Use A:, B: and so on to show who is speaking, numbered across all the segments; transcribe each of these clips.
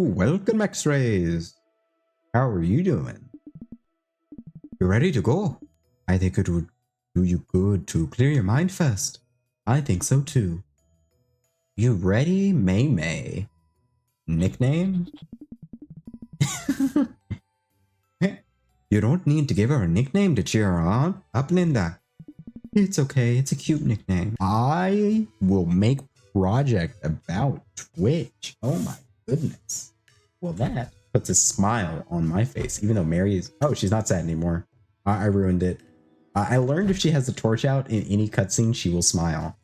A: welcome X-Rays. How are you doing? You ready to go? I think it would do you good to clear your mind first. I think so too. You ready, May May? Nickname? You don't need to give her a nickname to cheer her on up, Linda. It's okay, it's a cute nickname. I will make project about Twitch. Oh my goodness. Well, that puts a smile on my face, even though Mary is... Oh, she's not sad anymore. I ruined it. I learned if she has the torch out in any cutscene, she will smile.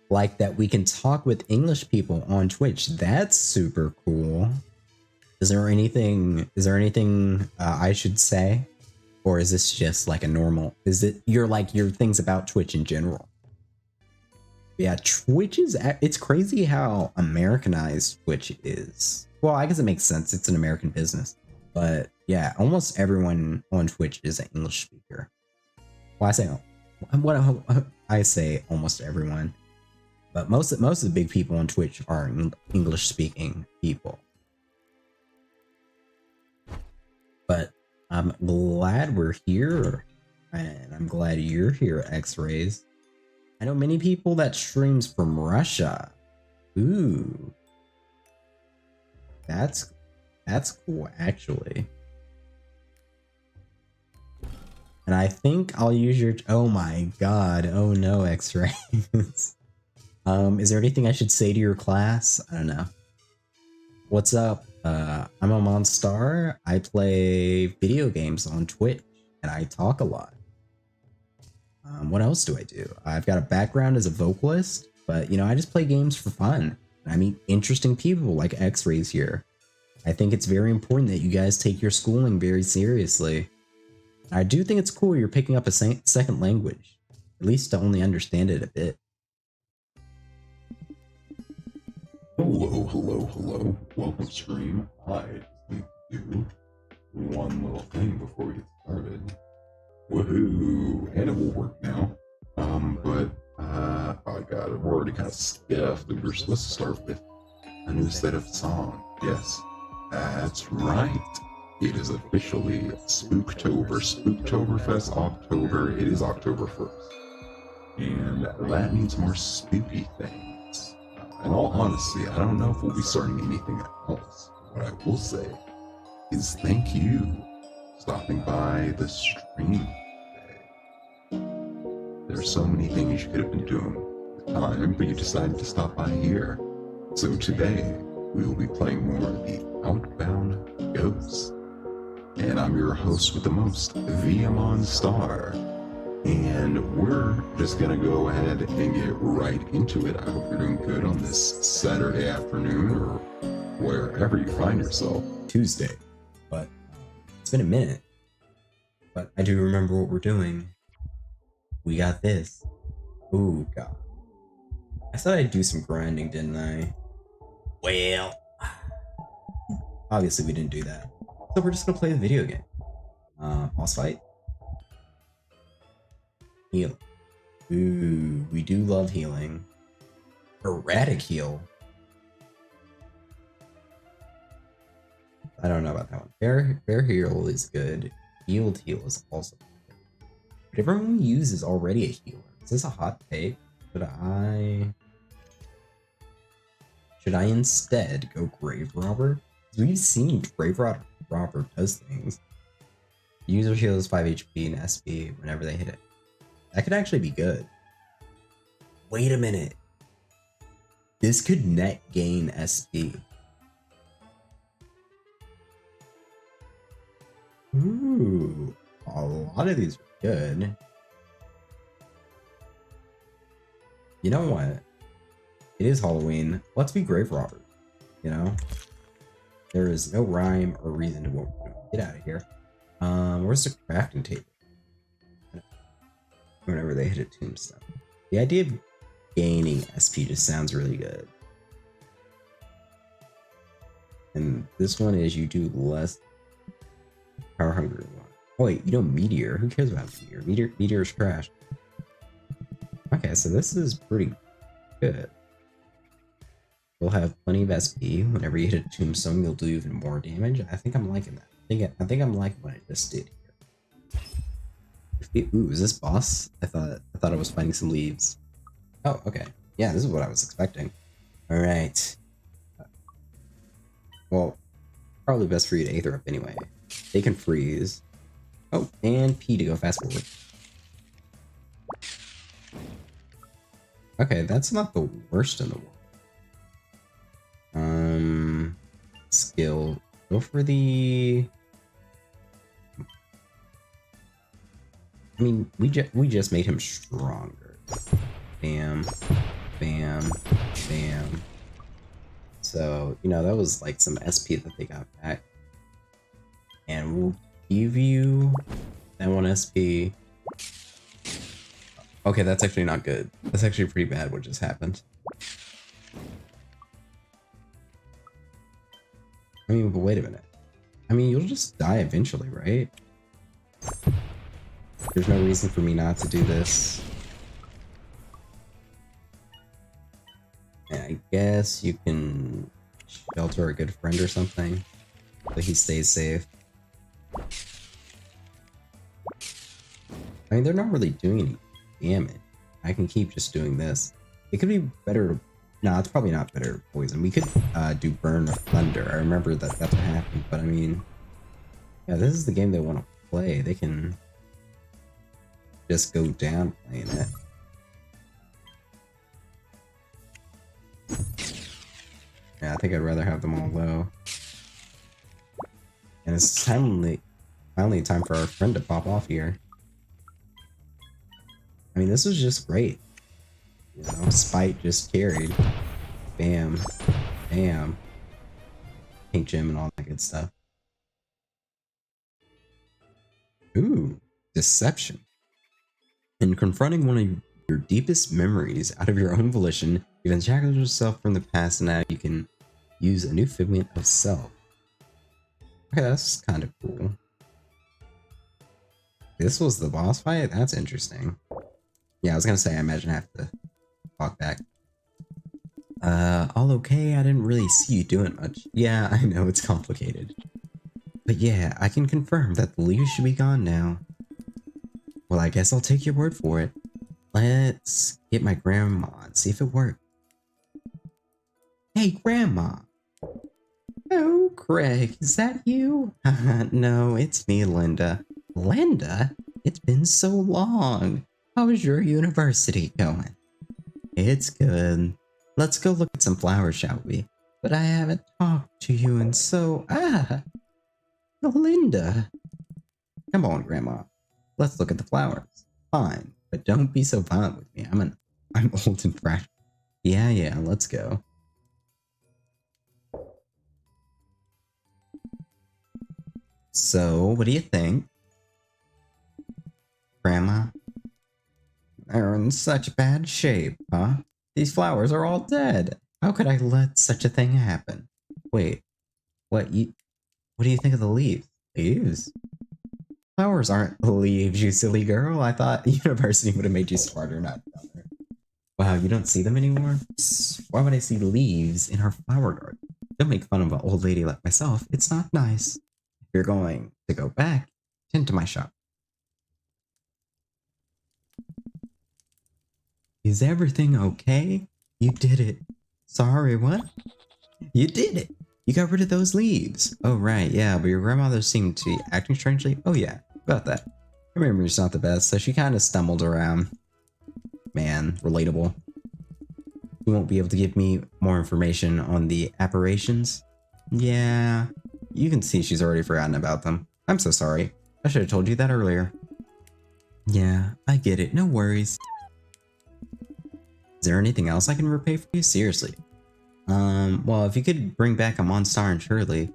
A: Like that we can talk with English people on Twitch. That's super cool. Is there anything I should say? Or is this just like a normal... Is it your things about Twitch in general? Yeah, Twitch is... It's crazy how Americanized Twitch is. Well, I guess it makes sense. It's an American business. But yeah, almost everyone on Twitch is an English speaker. Well, I say almost everyone. But most of the big people on Twitch are English speaking people. But I'm glad we're here, and I'm glad you're here, X-Rays. I know many people that streams from Russia. Ooh. That's cool, actually. And I think I'll use your... Oh my god. Oh no, X-Rays. Is there anything I should say to your class? I don't know. What's up? I'm a Monstar. I play video games on Twitch, and I talk a lot. What else do I do? I've got a background as a vocalist, but, you know, I just play games for fun. I meet interesting people like X-Rays here. I think it's very important that you guys take your schooling very seriously. I do think it's cool you're picking up a second language, at least to only understand it a bit.
B: Hello. Welcome stream. I just need to do one little thing before we get started. Woohoo! And it will work now. Oh god, we're already kind of scuffed, and we're supposed to start with a new set of songs. Yes, that's right. It is officially Spooktober. Spooktoberfest October. It is October 1st. And that means more spooky things. In all honesty, I don't know if we'll be starting anything else. What I will say is thank you for stopping by the stream today. There's so many things you could have been doing with time, but you decided to stop by here. So today, we will be playing more of the Outbound Ghost. And I'm your host with the most, Viamon Star. And we're just gonna go ahead and get right into it. I hope you're doing good on this Saturday afternoon or wherever you find yourself.
A: Tuesday, but it's been a minute. But I do remember what we're doing. We got this. Ooh, god. I thought I'd do some grinding, didn't I? Well, obviously we didn't do that. So we're just gonna play the video game. Boss fight. Heal. Ooh, we do love healing. Erratic heal. I don't know about that one. Bear heal is good. Healed heal is also good. But everyone uses already a healer. Is this a hot take? Should I instead go Grave Robber? Because we've seen Grave Robber does things. User heals 5 HP and SP whenever they hit it. That could actually be good. Wait a minute. This could net gain SP. Ooh, a lot of these are good. You know what? It is Halloween. Let's be grave robbers. You know? There is no rhyme or reason to what we're doing. Get out of here. Where's the crafting table? Whenever they hit a tombstone. The idea of gaining SP just sounds really good. And this one is you do less power hungry one. Oh wait, you know Meteor. Who cares about Meteor? Meteor's trash. Okay, so this is pretty good. you'll have plenty of SP. Whenever you hit a tombstone, you'll do even more damage. I think I'm liking that. I think I'm liking what I just did here. Ooh, is this boss? I thought I was fighting some leaves. Oh, okay. Yeah, this is what I was expecting. All right. Well, probably best for you to Aether up anyway. They can freeze. Oh, and P to go fast forward. Okay, that's not the worst in the world. Skill. Go for the... I mean, we just made him stronger. Bam, bam, bam. So, you know, that was like some SP that they got back. And we'll give you that one SP. Okay, that's actually not good. That's actually pretty bad what just happened. I mean, but wait a minute. I mean, you'll just die eventually, right? There's no reason for me not to do this. And I guess you can shelter a good friend or something so he stays safe. I mean, they're not really doing any damage. I can keep just doing this. It could be better. No, it's probably not better to poison. We could do burn or thunder. I remember that that's what happened, but I mean, yeah, this is the game they want to play. They can just go down playing it. Yeah, I think I'd rather have them all low. And it's finally time for our friend to pop off here. I mean, this was just great. You know, Spite just carried. Bam. Bam. Pink gem and all that good stuff. Ooh, deception. In confronting one of your deepest memories out of your own volition, you've unshackled yourself from the past, and now you can use a new figment of self. Okay, that's kind of cool. This was the boss fight? That's interesting. Yeah, I was gonna say, I imagine I have to walk back. All okay? I didn't really see you doing much. Yeah, I know it's complicated. But yeah, I can confirm that the leaves should be gone now. Well, I guess I'll take your word for it. Let's get my grandma and see if it worked. Hey, Grandma! Oh, Craig, is that you? No, it's me, Linda. Linda? It's been so long. How's your university going? It's good. Let's go look at some flowers, shall we? But I haven't talked to you in so... Linda. Come on, Grandma. Let's look at the flowers. Fine, but don't be so violent with me. I'm old and fresh. Yeah, let's go. So, what do you think? Grandma? They're in such bad shape, huh? These flowers are all dead. How could I let such a thing happen? Wait, what do you think of the leaves? Leaves? Flowers aren't leaves, you silly girl. I thought university would have made you smarter, not dumber. Wow, you don't see them anymore? Why would I see leaves in our flower garden? Don't make fun of an old lady like myself. It's not nice. If you're going to go back, tend to my shop. Is everything okay? You did it. Sorry, what? You did it. You got rid of those leaves. Oh, right, yeah, but your grandmother seemed to be acting strangely. Oh, yeah, about that. Her memory's not the best, so she kind of stumbled around. Man, relatable. You won't be able to give me more information on the apparitions? Yeah, you can see she's already forgotten about them. I'm so sorry. I should have told you that earlier. Yeah, I get it. No worries. Is there anything else I can repay for you? Seriously. Well, if you could bring back Amon Star and Shirley,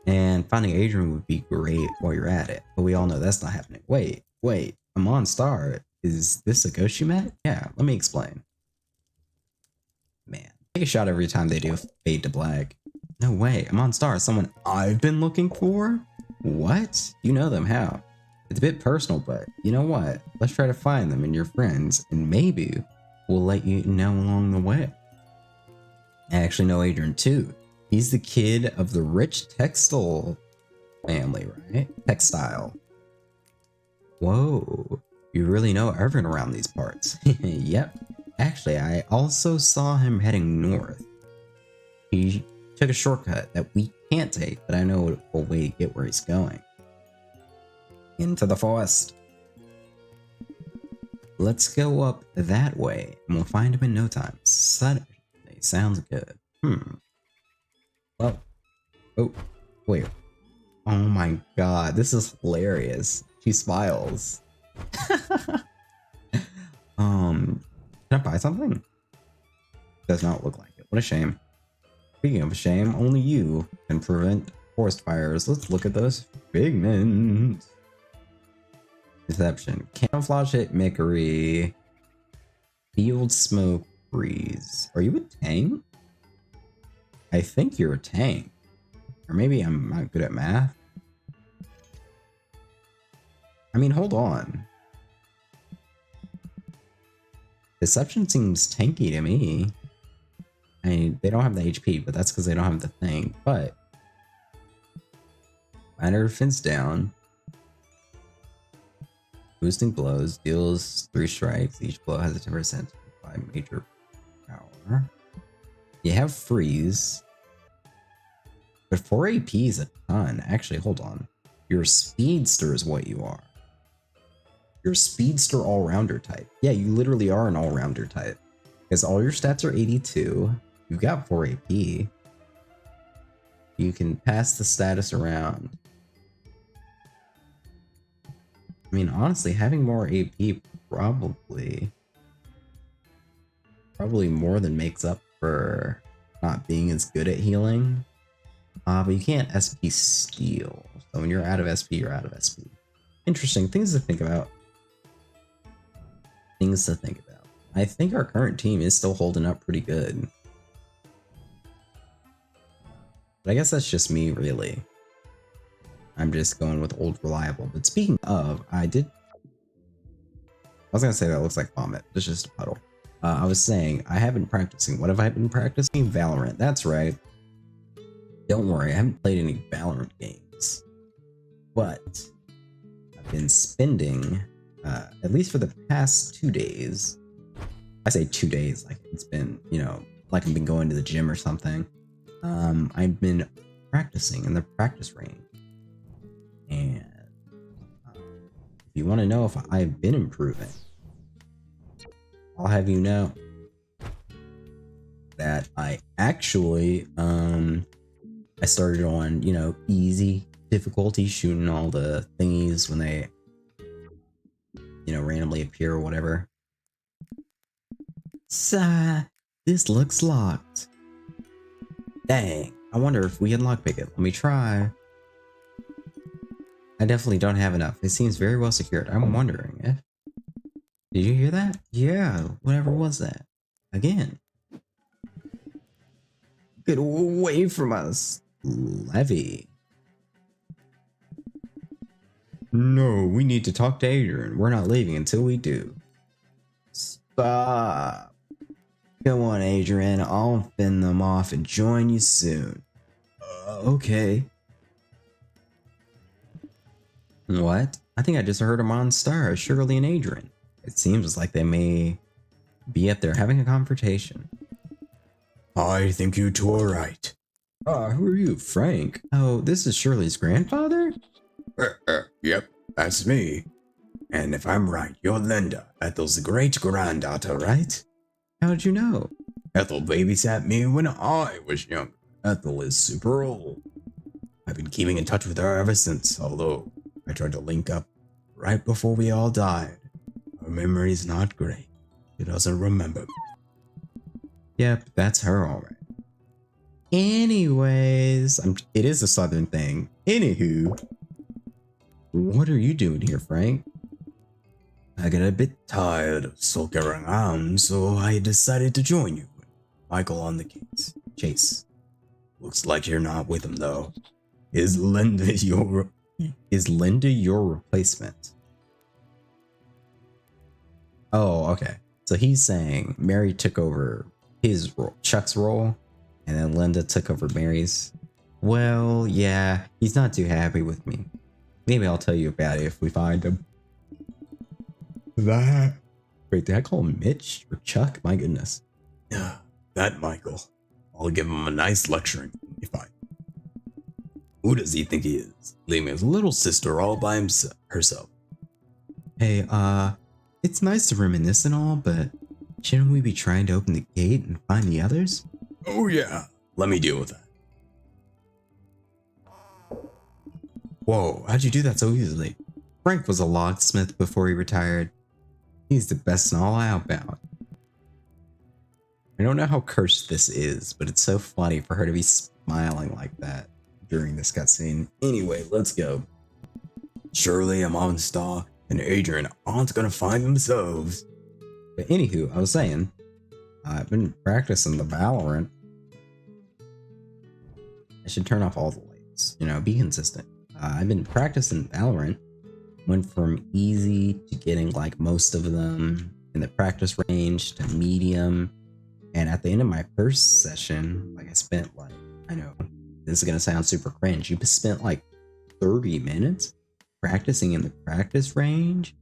A: and finding Adrian would be great while you're at it. But we all know that's not happening. Wait. Amon Star, is this a ghost you met? Yeah, let me explain. Man, take a shot every time they do fade to black. No way, Amon Star is someone I've been looking for? What? You know them, how? It's a bit personal, but you know what? Let's try to find them and your friends, and maybe we'll let you know along the way. I actually know Adrian too. He's the kid of the rich textile family, right? Textile. Whoa. You really know everyone around these parts. Yep. Actually, I also saw him heading north. He took a shortcut that we can't take, but I know a way to get where he's going. Into the forest. Let's go up that way, and we'll find him in no time. Suddenly, sounds good. Well, oh, wait. Oh my god, this is hilarious. She smiles. Can I buy something? Does not look like it. What a shame. Speaking of a shame, only you can prevent forest fires. Let's look at those pigments. Deception. Camouflage hit Mickery. Field smoke breeze. Are you a tank? I think you're a tank. Or maybe I'm not good at math. I mean, hold on. Deception seems tanky to me. I mean, they don't have the HP, but that's because they don't have the thing. But minor fence down. Boosting blows deals 3 strikes. Each blow has a 10% by major power. You have freeze, but 4 AP is a ton. Actually, hold on. Your speedster is what you are. You're a speedster all-rounder type. Yeah, you literally are an all-rounder type. Because all your stats are 82. You've got 4 AP. You can pass the status around. I mean, honestly, having more AP probably more than makes up for not being as good at healing. But you can't SP steal. So when you're out of SP, you're out of SP. Interesting things to think about. I think our current team is still holding up pretty good. But I guess that's just me, really. I'm just going with old reliable. But speaking of, I was gonna say that looks like vomit. It's just a puddle. I was saying I have been practicing. What have I been practicing? Valorant. That's right. Don't worry, I haven't played any Valorant games. But I've been spending, at least for the past 2 days. I say 2 days, like it's been, like I've been going to the gym or something. I've been practicing in the practice range. And if you want to know if I've been improving, I'll have you know that I actually, I started on, easy difficulty, shooting all the thingies when they, randomly appear or whatever. This looks locked. Dang, I wonder if we can lockpick it. Let me try. I definitely don't have enough. It seems very well secured. I'm wondering if... Did you hear that? Yeah, whatever was that? Again. Get away from us, Levy. No, we need to talk to Adrian. We're not leaving until we do. Stop. Come on, Adrian. I'll fend them off and join you soon. Okay. What? I think I just heard them on Star, Shirley and Adrian. It seems like they may be up there having a confrontation. I think you two are right. Who are you, Frank? Oh, this is Shirley's grandfather?
B: Yep, that's me. And if I'm right, you're Linda, Ethel's great-granddaughter, right?
A: How'd you know?
B: Ethel babysat me when I was young. Ethel is super old. I've been keeping in touch with her ever since, although I tried to link up right before we all died. Her memory's not great. She doesn't remember me.
A: Yep, that's her alright. Anyways, it is a southern thing. Anywho, what are you doing here, Frank?
B: I get a bit tired of sulking around, so I decided to join you. Michael on the case.
A: Chase.
B: Looks like you're not with him, though. Is Linda your
A: replacement? Oh, okay. So he's saying Mary took over his role, Chuck's role. And then Linda took over Mary's. Well, yeah, he's not too happy with me. Maybe I'll tell you about it if we find him. That. Wait, did I call him Mitch or Chuck? My goodness. Yeah, that Michael. I'll give him a nice lecturing if I. Who does he think he is? Leaving his little sister all by herself. Hey, it's nice to reminisce and all, but shouldn't we be trying to open the gate and find the others? Oh yeah, let me deal with that. Whoa, how'd you do that so easily? Frank was a locksmith before he retired. He's the best in all Outbound. I don't know how cursed this is, but it's so funny for her to be smiling like that during this cutscene. Anyway, let's go. Surely Amonstar and Adrian aren't gonna find themselves. But anywho, I was saying, I've been practicing the Valorant. I should turn off all the lights, you know, be consistent. I've been practicing Valorant. Went from easy to getting like most of them in the practice range to medium. And at the end of my first session, like I spent like, I know this is gonna sound super cringe. You spent like 30 minutes practicing in the practice range.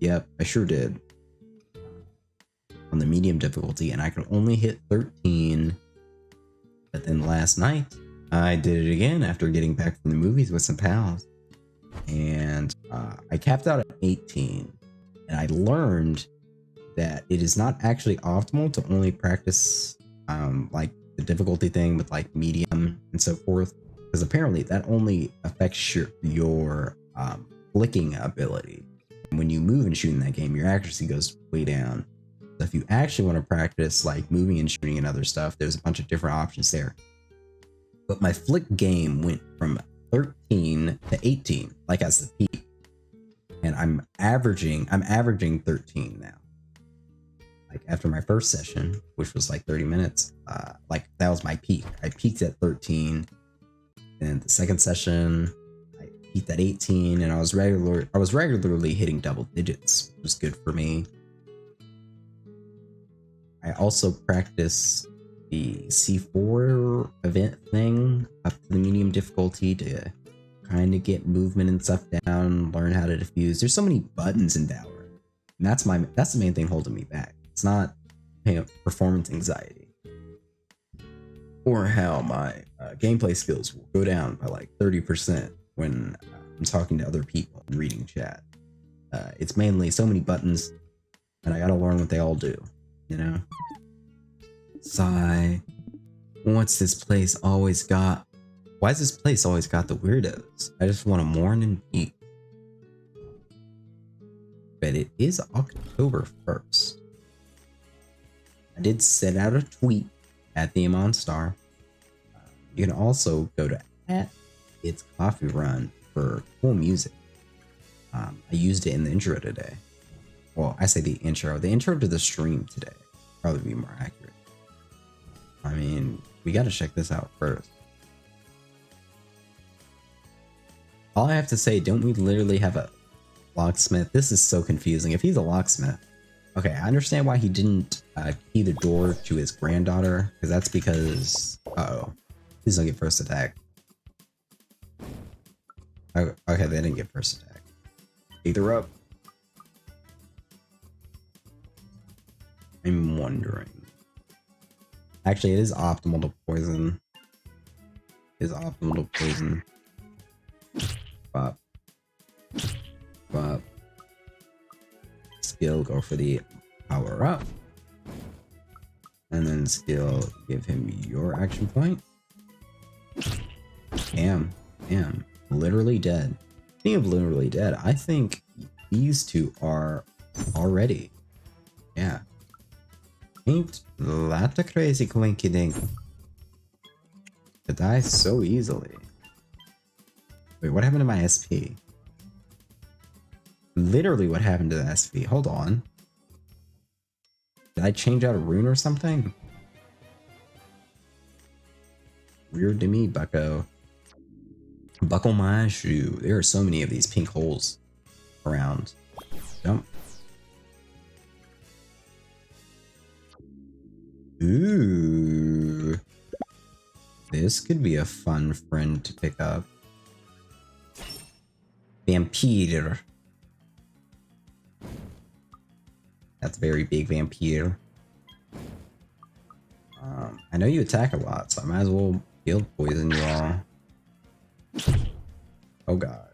A: Yep, I sure did. On the medium difficulty, and I could only hit 13. But then last night, I did it again after getting back from the movies with some pals. And I capped out at 18. And I learned that it is not actually optimal to only practice like the difficulty thing with like medium and so forth. Because apparently that only affects your flicking ability. And when you move and shoot in that game, your accuracy goes way down. So if you actually want to practice like moving and shooting and other stuff, there's a bunch of different options there. But my flick game went from 13 to 18, like as the peak. And I'm averaging 13 now. Like after my first session, which was like 30 minutes, like that was my peak. I peaked at 13. And the second session, I peaked at 18, and I was regularly hitting double digits, which was good for me. I also practiced the C4 event thing up to the medium difficulty to kind of get movement and stuff down, learn how to defuse. There's so many buttons in Valorant, and that's the main thing holding me back. It's not performance anxiety or how my gameplay skills will go down by like 30% when I'm talking to other people and reading chat. It's mainly so many buttons, and I gotta learn what they all do. You know? Sigh. What's this place always got? Why has this place always got the weirdos? I just want to mourn and eat. But it is October 1st. I did send out a tweet at the Amonstar. You can also go to @It's Coffee Run for cool music. I used it in the intro today. Well, I say the intro to the stream today. Probably be more accurate. I mean, we got to check this out first. All I have to say, don't we literally have a locksmith? This is so confusing. If he's a locksmith, okay, I understand why he didn't key the door to his granddaughter, because that's because, please don't get first attack. Oh, okay, they didn't get first attack. Either up. I'm wondering. Actually, it is optimal to poison. It is optimal to poison. Bop. Bop. Skill, go for the power up. And then skill, give him your action point. Damn. Literally dead. Speaking of literally dead, I think these two are already. Yeah. Ain't that a crazy quinky dink? To die so easily. Wait, what happened to my SP? Literally, what happened to the SP? Hold on. Did I change out a rune or something? Weird to me, bucko. Buckle my shoe. There are so many of these pink holes around. Jump. Ooh. this could be a fun friend to pick up. Vampire. That's a very big vampire. I know you attack a lot, so I might as well field poison you all. Oh god.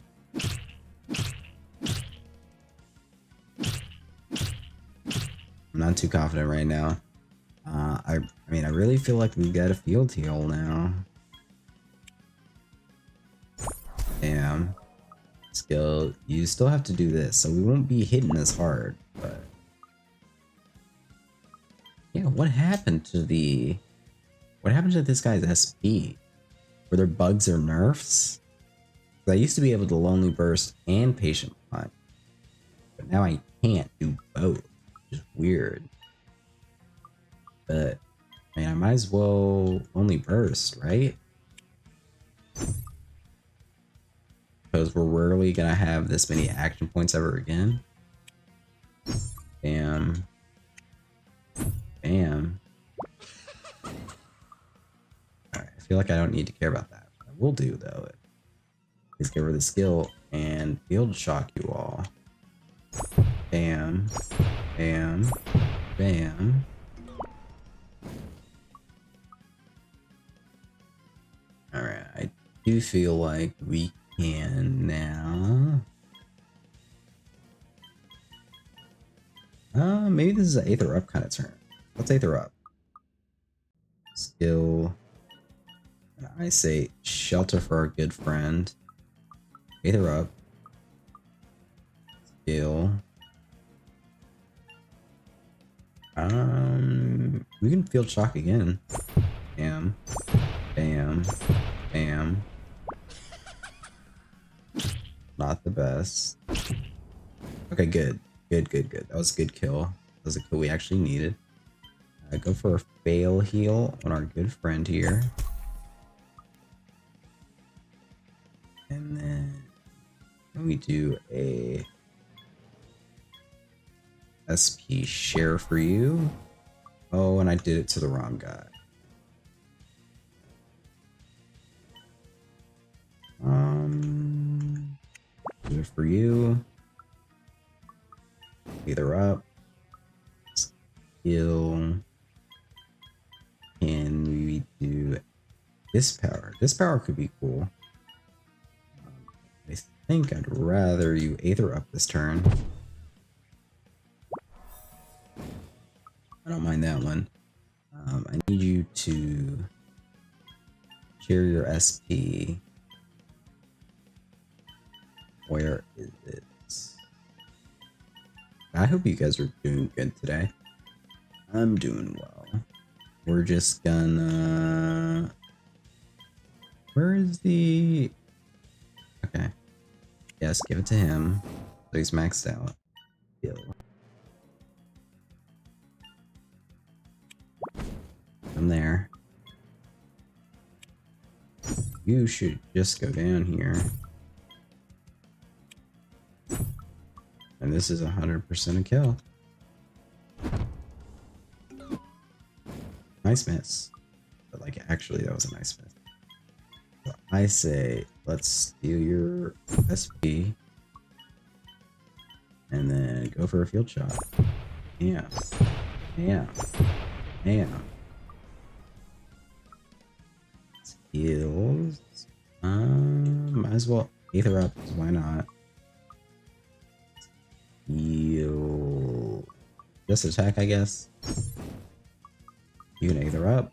A: I'm not too confident right now. I mean, I really feel like we got a field heal now. Damn. Skill, you still have to do this, so we won't be hitting as hard, but... Yeah, what happened to this guy's SP? Were there bugs or nerfs? I used to be able to Lonely Burst and Patient Punch, but now I can't do both, which is weird. But, I mean, I might as well Lonely Burst, right? Because we're rarely gonna have this many action points ever again. Bam. Bam. Alright, I feel like I don't need to care about that. I will do, though. Is get rid of the skill and field shock you all. Bam. Bam. Bam. Alright, I do feel like we can now. Maybe this is an Aether Up kind of turn. Let's Aether Up. Skill. And I say shelter for our good friend. Aether Up. Skill. We can field shock again. Bam. Bam. Bam. Not the best. Okay, good. Good. That was a good kill. That was a kill we actually needed. Go for a fail heal on our good friend here. And then we do a SP share for you. Oh, and I did it to the wrong guy. Do it for you. Either up. Skill. Can we do this power? This power could be cool. I think I'd rather you Aether Up this turn. I don't mind that one. I need you to share your SP. Where is it? I hope you guys are doing good today. I'm doing well. We're just gonna... Where is the... Okay. Yes, give it to him. So he's maxed out. Heal. I'm there. You should just go down here. And this is 100% a kill. Nice miss. But like, actually, that was a nice miss. So I say, let's steal your SP. And then go for a field shot. Yeah. Yeah. Yeah. Skills. Might as well Aether Up. Why not? Heal. Just attack, I guess. You can Aether Up.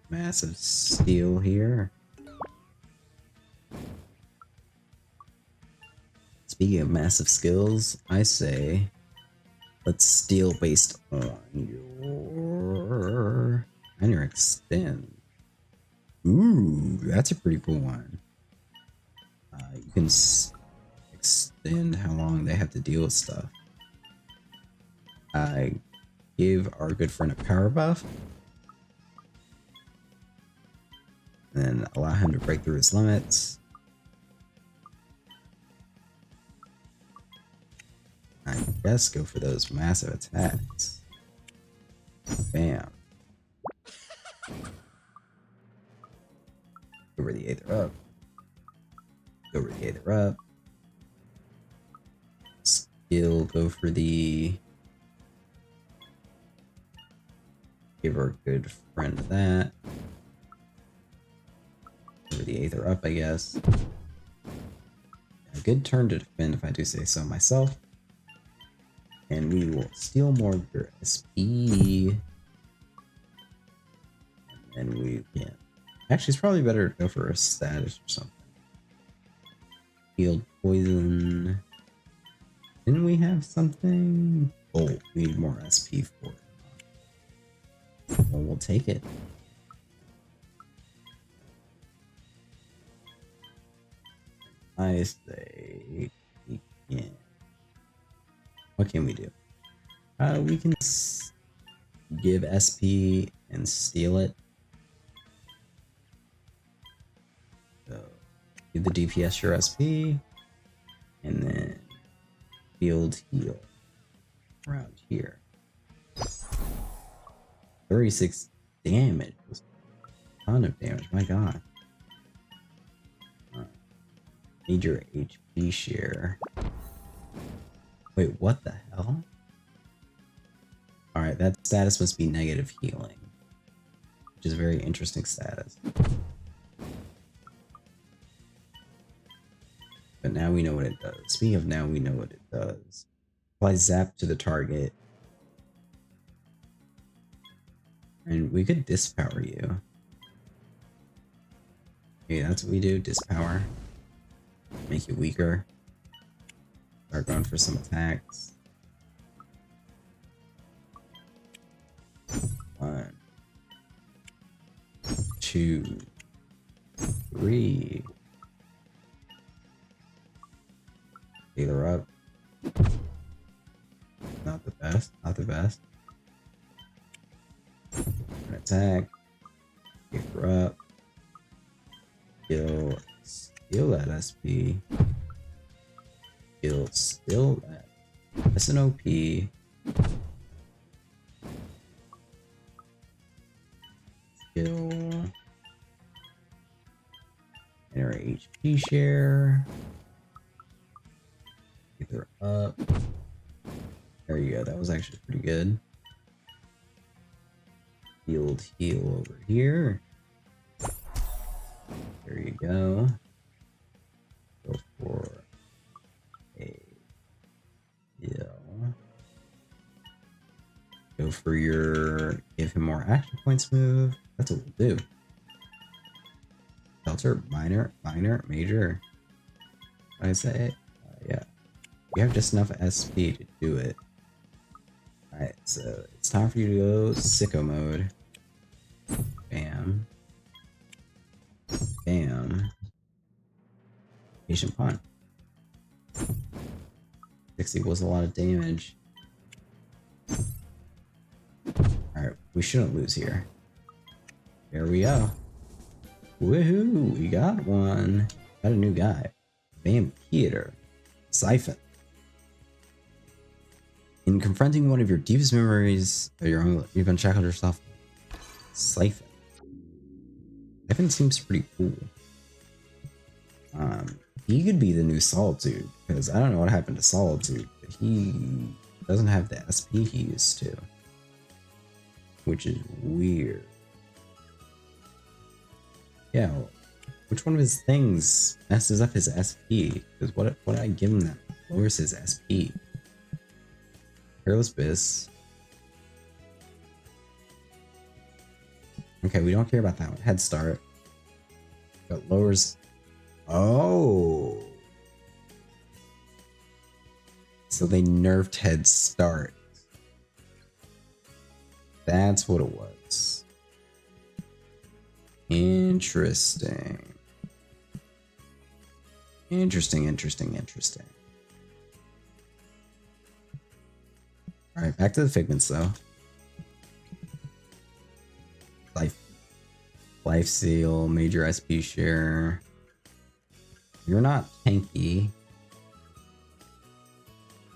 A: Massive steal here. Speaking of massive skills, I say let's steal based on your extend. Ooh, that's a pretty cool one. You can extend how long they have to deal with stuff. I give our good friend a power buff. Then allow him to break through his limits. I guess go for those massive attacks. Bam. Go over the Aether up. Go over the Aether up. Skill, go for the... Give our good friend that. Over the Aether up, I guess. A good turn to defend, if I do say so myself. And we will steal more of your SP. And we can... Actually, it's probably better to go for a status or something. Healed poison. Didn't we have something? Oh, we need more SP for it. Well, we'll take it. I say we can. What can we do? We can give SP and steal it. So give the DPS your SP, and then field heal around here. 36 damage. A ton of damage. My God. Need your HP share. Wait, what the hell? Alright, that status must be negative healing. Which is a very interesting status. But now we know what it does. Speaking of now we know what it does. Apply zap to the target. And we could dispower you. Okay, that's what we do, dispower. Make you weaker. Start going for some attacks. 1, 2, 3. Healer up. Not the best, not the best. An attack. Healer up. Steal that SP. Steal that. That's an OP. Skill. And our HP share. Either up. There you go. That was actually pretty good. Field heal over here. There you go. Go for a heal. Go for your give him more action points move. That's what we'll do. Shelter, minor, major. What I say? Yeah. You have just enough SP to do it. Alright, so it's time for you to go sicko mode. Bam. Bam. Patient punt. 60 was a lot of damage. Alright, we shouldn't lose here. There we go. Woohoo! We got one. Got a new guy. Vampire. Siphon. In confronting one of your deepest memories of your own, you've unshackled yourself. Siphon. Siphon seems pretty cool. He could be the new Solitude, because I don't know what happened to Solitude, but he doesn't have the SP he used to. Which is weird. Yeah, which one of his things messes up his SP? Because what did I give him that lowers his SP? Careless Biss. Okay, we don't care about that one. Head Start. But lowers... Oh! So they nerfed Head Start. That's what it was. Interesting. Interesting. Alright, back to the Figments though. Life Seal, major SP share. You're not tanky.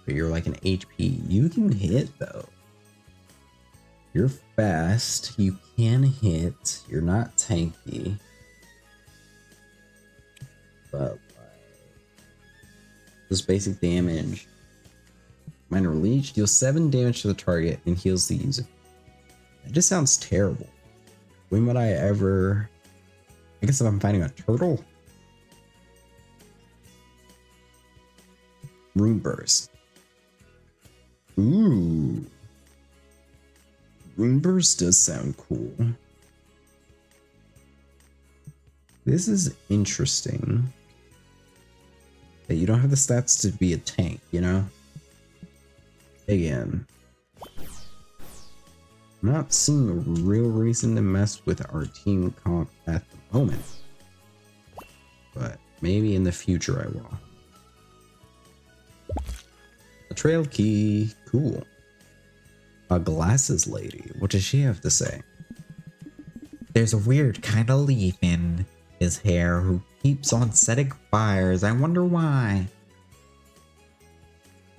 A: But you're like an HP. You can hit though. You're fast. You can hit. You're not tanky. but just basic damage. Minor Leech deals 7 damage to the target and heals the user. That just sounds terrible. When would I ever... I guess if I'm fighting a turtle? Rune Burst. Ooh. Rune Burst does sound cool. This is interesting. That you don't have the stats to be a tank, you know? Again, I'm not seeing a real reason to mess with our team comp at the moment, but maybe in the future I will. A trail key, cool. A glasses lady, what does she have to say?
C: There's a weird kind of leaf in his hair who keeps on setting fires. I wonder why.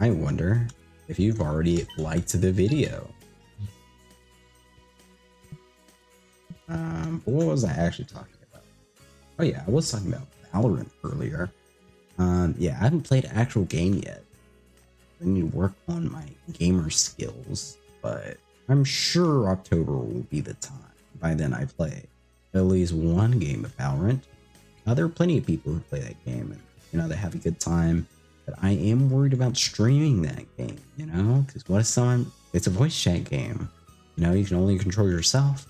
A: I wonder if you've already liked the video. What was I actually talking about? Oh yeah, I was talking about Valorant earlier. Yeah, I haven't played an actual game yet. I need to work on my gamer skills, but I'm sure October will be the time. By then I play at least one game of Valorant. There are plenty of people who play that game and, they have a good time. But I am worried about streaming that game, because what if it's a voice chat game. You can only control yourself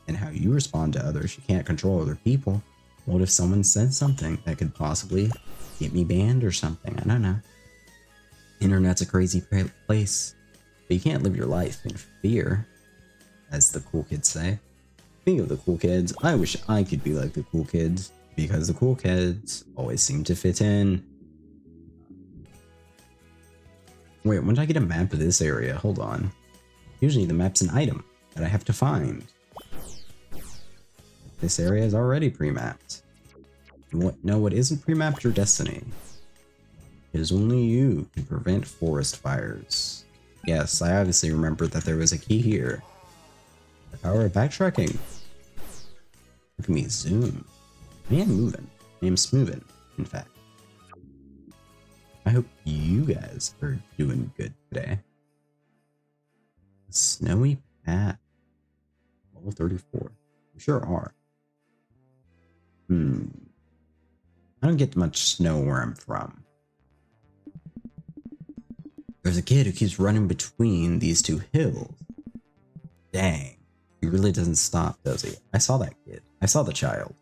A: and how you respond to others. You can't control other people. What if someone said something that could possibly get me banned or something? I don't know. Internet's a crazy place, but you can't live your life in fear, as the cool kids say. Speaking of the cool kids, I wish I could be like the cool kids, because the cool kids always seem to fit in. Wait, when did I get a map of this area? Hold on. Usually the map's an item that I have to find. This area is already pre-mapped. What isn't pre-mapped? Your destiny. It is only you can prevent forest fires. Yes, I obviously remember that there was a key here. The power of backtracking. Look at me zoom. I am moving. I am smoothing, in fact. I hope you guys are doing good today. Snowy path. Level 34. We sure are. I don't get much snow where I'm from. There's a kid who keeps running between these two hills. Dang. He really doesn't stop, does he? I saw that kid. I saw the child.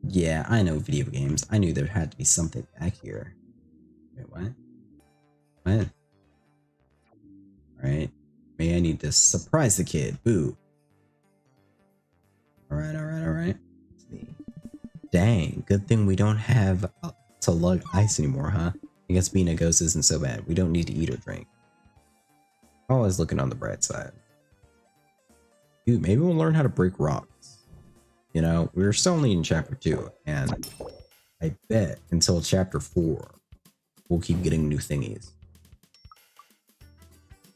A: Yeah, I know video games. I knew there had to be something back here. Wait, what? What? Alright. Maybe I need to surprise the kid. Boo. Alright. Dang, good thing we don't have to lug ice anymore, huh? I guess being a ghost isn't so bad. We don't need to eat or drink. Always looking on the bright side. Dude, maybe we'll learn how to break rocks. We're still only in chapter 2, and I bet until chapter 4, we'll keep getting new thingies.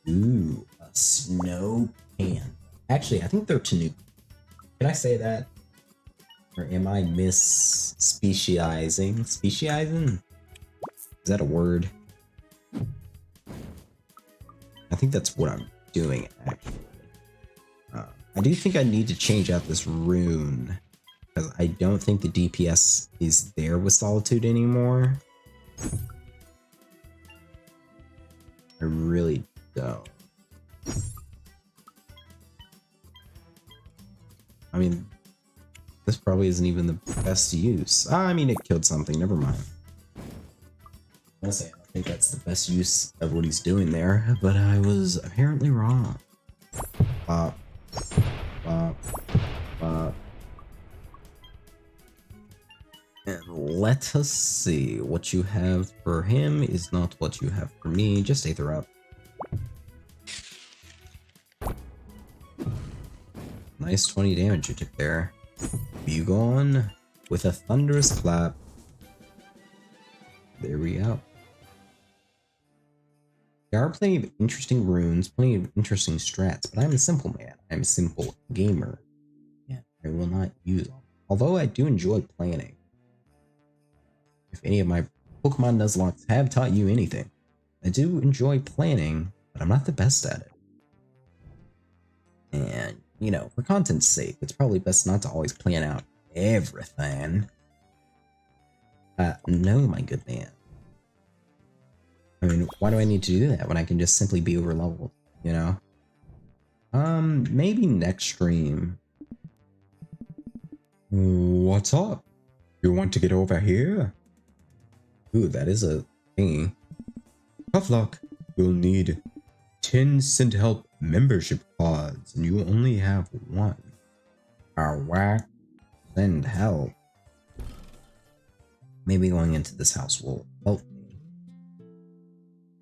A: Ooh, a snow pan. Actually, I think they're Tanuki. Can I say that? Or am I specializing? Specializing? Is that a word? I think that's what I'm doing, actually. I do think I need to change out this rune, because I don't think the DPS is there with Solitude anymore. I really don't. I mean, this probably isn't even the best use. I mean, it killed something, never mind. Honestly, I don't think that's the best use of what he's doing there, but I was apparently wrong. Bop. Bop. Bop. And let us see. What you have for him is not what you have for me. Just Aether up. Nice 20 damage you took there. Bugone with a thunderous clap. There we go. There are plenty of interesting runes, plenty of interesting strats, but I'm a simple man. I'm a simple gamer. Yeah, I I will not use them. Although I do enjoy planning. If any of my Pokemon Nuzlockes have taught you anything, I do enjoy planning, but I'm not the best at it. And, you know, for content's sake, it's probably best not to always plan out everything. No, my good man. I mean, why do I need to do that when I can just simply be overleveled, you know? Maybe next stream. What's up? You want to get over here? Ooh, that is a thingy. Tough luck. You'll need 10 Send Help membership cards, and you only have one. Alright. Send help. Maybe going into this house will help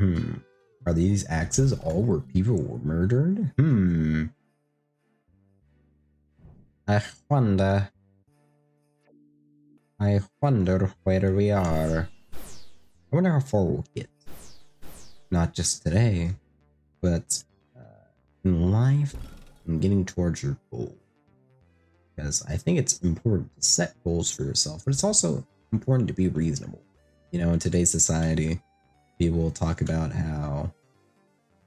A: me. Are these axes all where people were murdered? I wonder where we are. I wonder how far we'll get. Not just today, but in life and getting towards your goal. Because I think it's important to set goals for yourself, but it's also important to be reasonable. You know, in today's society, people will talk about how,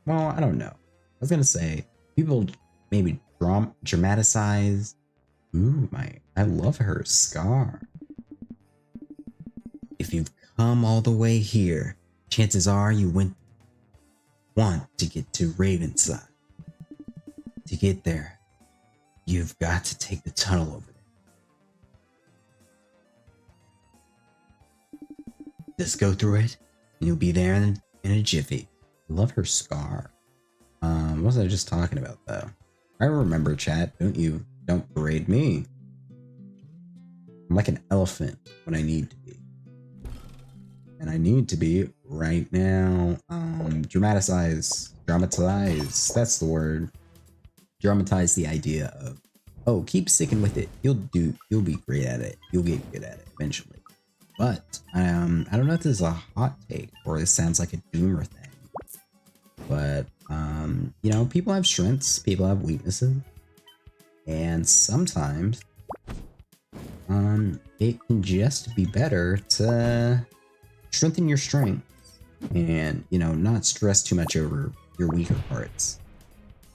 A: well, I don't know. I was gonna say, people maybe dramatize. Ooh, I love her scar. If you've come all the way here, chances are you want to get to Ravenside. To get there, you've got to take the tunnel over there. Just go through it, and you'll be there in a jiffy. Love her scar. What was I just talking about though? I remember, chat. Don't berate me. I'm like an elephant when I need to be. And I need to be right now. Dramatize. That's the word. Dramatize the idea of, oh, keep sticking with it. You'll be great at it. You'll get good at it eventually. But I don't know if this is a hot take or this sounds like a doomer thing. But you know, people have strengths, people have weaknesses, and sometimes it can just be better to strengthen your strengths and, you know, not stress too much over your weaker parts.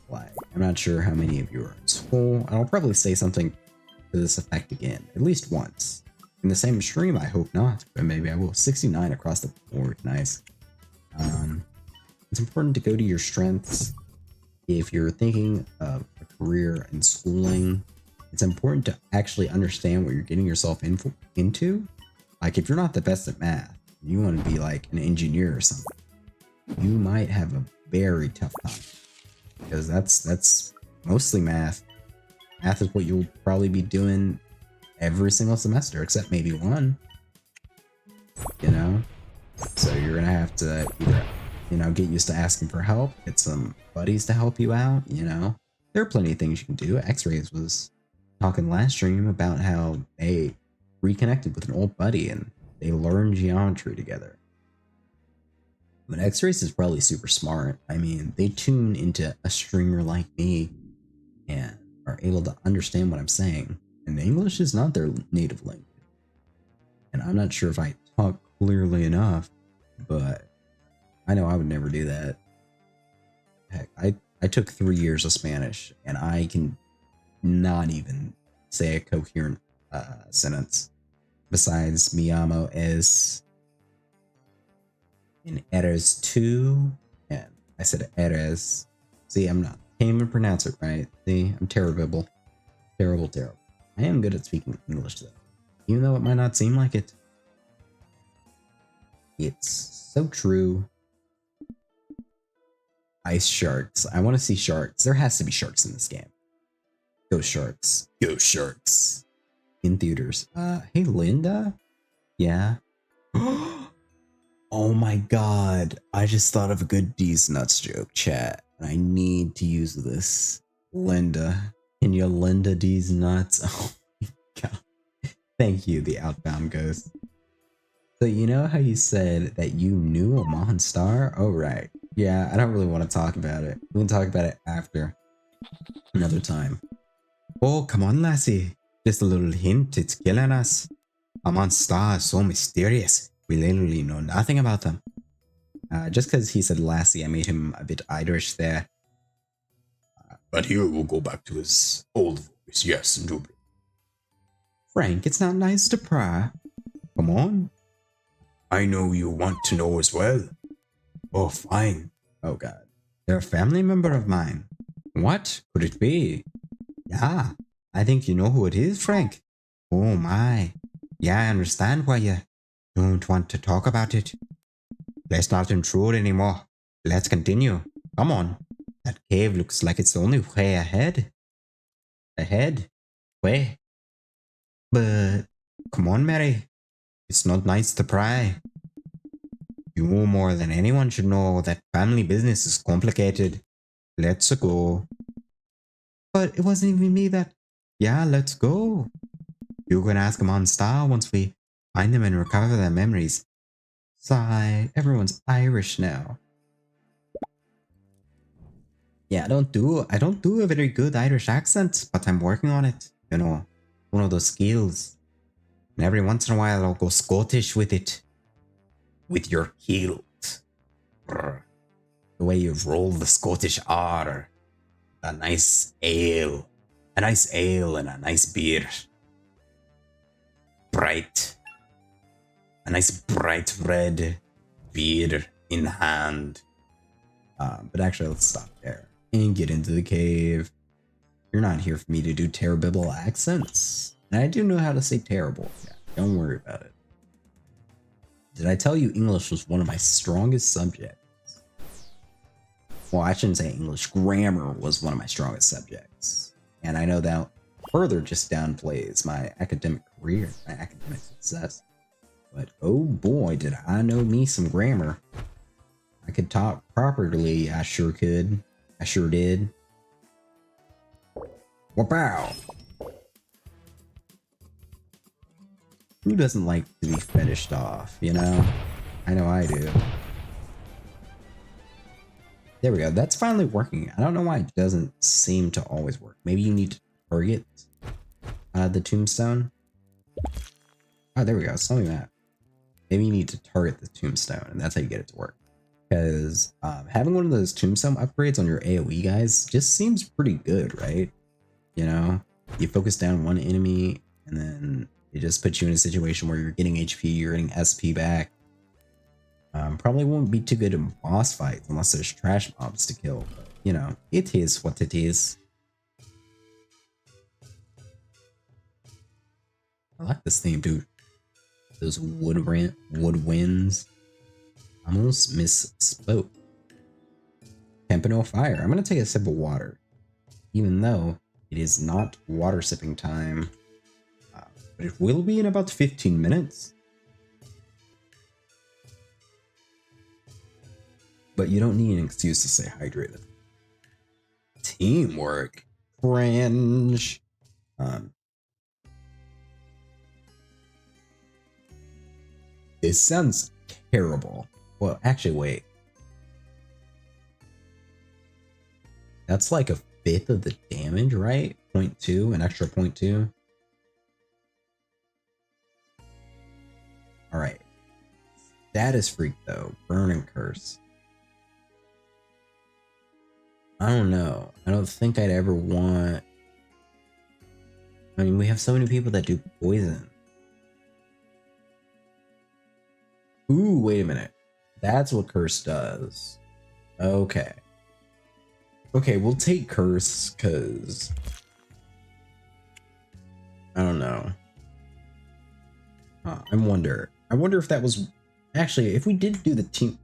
A: Like, I'm not sure how many of you are in school. I'll probably say something to this effect again, at least once. In the same stream, I hope not, but maybe I will. 69 across the board, nice. It's important to go to your strengths. If you're thinking of a career in schooling, it's important to actually understand what you're getting yourself into. Like, if you're not the best at math, you want to be like an engineer or something, you might have a very tough time. Because that's mostly math. Math is what you'll probably be doing every single semester, except maybe one. You know? So you're gonna have to either, you know, get used to asking for help, get some buddies to help you out, you know? There are plenty of things you can do. X-Rays was talking last stream about how they reconnected with an old buddy and they learned geometry together. But X-Rays is probably super smart. I mean, they tune into a streamer like me and are able to understand what I'm saying. And English is not their native language. And I'm not sure if I talk clearly enough, but I know I would never do that. Heck, I took 3 years of Spanish and I can not even say a coherent sentence. Besides, mi amo es in eres tú, and I said eres. See, can't even pronounce it right. See, I'm terrible. Terrible. I am good at speaking English though, even though it might not seem like it. It's so true. Ice sharks. I want to see sharks. There has to be sharks in this game. Go sharks. Go sharks. In theaters. Hey Linda? Yeah. Oh my god. I just thought of a good D's nuts joke, chat. And I need to use this. Linda. Can you Linda D's nuts? Oh my god. Thank you, the Outbound Ghost. So you know how you said that you knew a Monstar? Oh right. Yeah, I don't really want to talk about it. We can talk about it after. Another time.
C: Oh, come on, lassie. Just a little hint, it's killing us. Amon Star is so mysterious. We literally know nothing about them. Just because he said lassie, I made him a bit Irish there.
B: But he will go back to his old voice, yes, indubitably.
C: Frank, it's not nice to pry. Come on.
B: I know you want to know as well. Oh, fine.
C: Oh, God. They're a family member of mine. What could it be? Yeah, I think you know who it is, Frank. Oh, my. Yeah, I understand why you don't want to talk about it. Let's not intrude anymore. Let's continue. Come on. That cave looks like it's the only way ahead. Ahead? Way? But come on, Mary. It's not nice to pry. You more than anyone should know that family business is complicated. Let's go. But it wasn't even me that... Yeah, let's go. You can ask them on Star once we find them and recover their memories. Sigh, everyone's Irish now. Yeah, I don't do a very good Irish accent, but I'm working on it. You know, one of those skills. And every once in a while I'll go Scottish with it. With your kilt. The way you roll the Scottish R. A nice ale. A nice ale and a nice beer. Bright. A nice bright red beer in hand. But actually, let's stop there and get into the cave. You're not here for me to do terrible accents. And I do know how to say terrible. Yeah, don't worry about it. Did I tell you English was one of my strongest subjects? Well, I shouldn't say English. Grammar was one of my strongest subjects. And I know that further just downplays my academic career, my academic success. But oh boy, did I know me some grammar. I could talk properly, I sure could. I sure did. Wow. Who doesn't like to be finished off, you know? I know I do. There we go. That's finally working. I don't know why it doesn't seem to always work. Maybe you need to target the tombstone. Oh, there we go. Something like that. Maybe you need to target the tombstone, and that's how you get it to work. Because having one of those tombstone upgrades on your AoE guys just seems pretty good, right? You know, you focus down one enemy, and then it just puts you in a situation where you're getting HP, you're getting SP back. Probably won't be too good in boss fights unless there's trash mobs to kill. But, you know, it is what it is. I like this theme, dude. Those woodwinds. I almost misspoke. Tempino fire. I'm gonna take a sip of water, even though it is not water sipping time. But it will be in about 15 minutes. But you don't need an excuse to stay hydrated. Teamwork. Cringe. This sounds terrible. Well, actually, wait. That's like a fifth of the damage, right? 0.2, an extra 0.2. Alright. Status freak, though. Burn and curse. I don't know. I don't think I'd ever want... I mean, we have so many people that do poison. Ooh, wait a minute. That's what curse does. Okay. Okay, we'll take curse, because... I don't know. I wonder if that was... Actually, if we did do the team...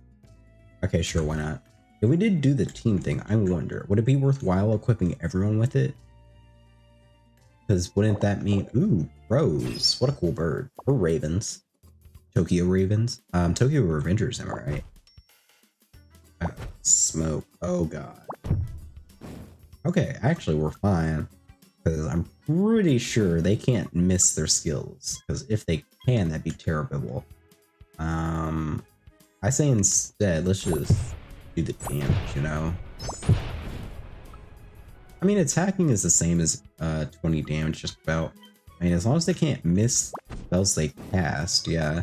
C: Okay, sure, why not? If we did do the team thing, I wonder, would it be worthwhile equipping everyone with it? Because wouldn't that mean... Ooh, crows. What a cool bird. Or ravens. Tokyo Ravens. Tokyo Revengers, am I right? Smoke. Oh god. Okay, actually we're fine. Because I'm pretty sure they can't miss their skills. Because if they can, that'd be terrible. I say instead, let's just do the damage, you know?
A: I mean, attacking is the same as 20 damage, just about. I mean, as long as they can't miss spells they cast, yeah.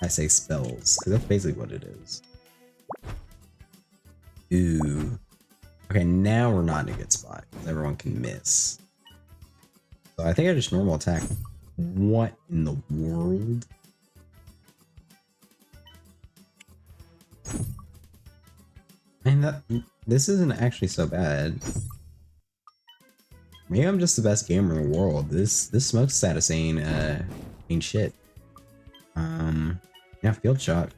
A: I say spells, because that's basically what it is. Ooh. Okay, now we're not in a good spot, because everyone can miss. So I think I just normal attack. What in the world? And this isn't actually so bad. Maybe I'm just the best gamer in the world. This smoke status ain't shit. Yeah, field shot.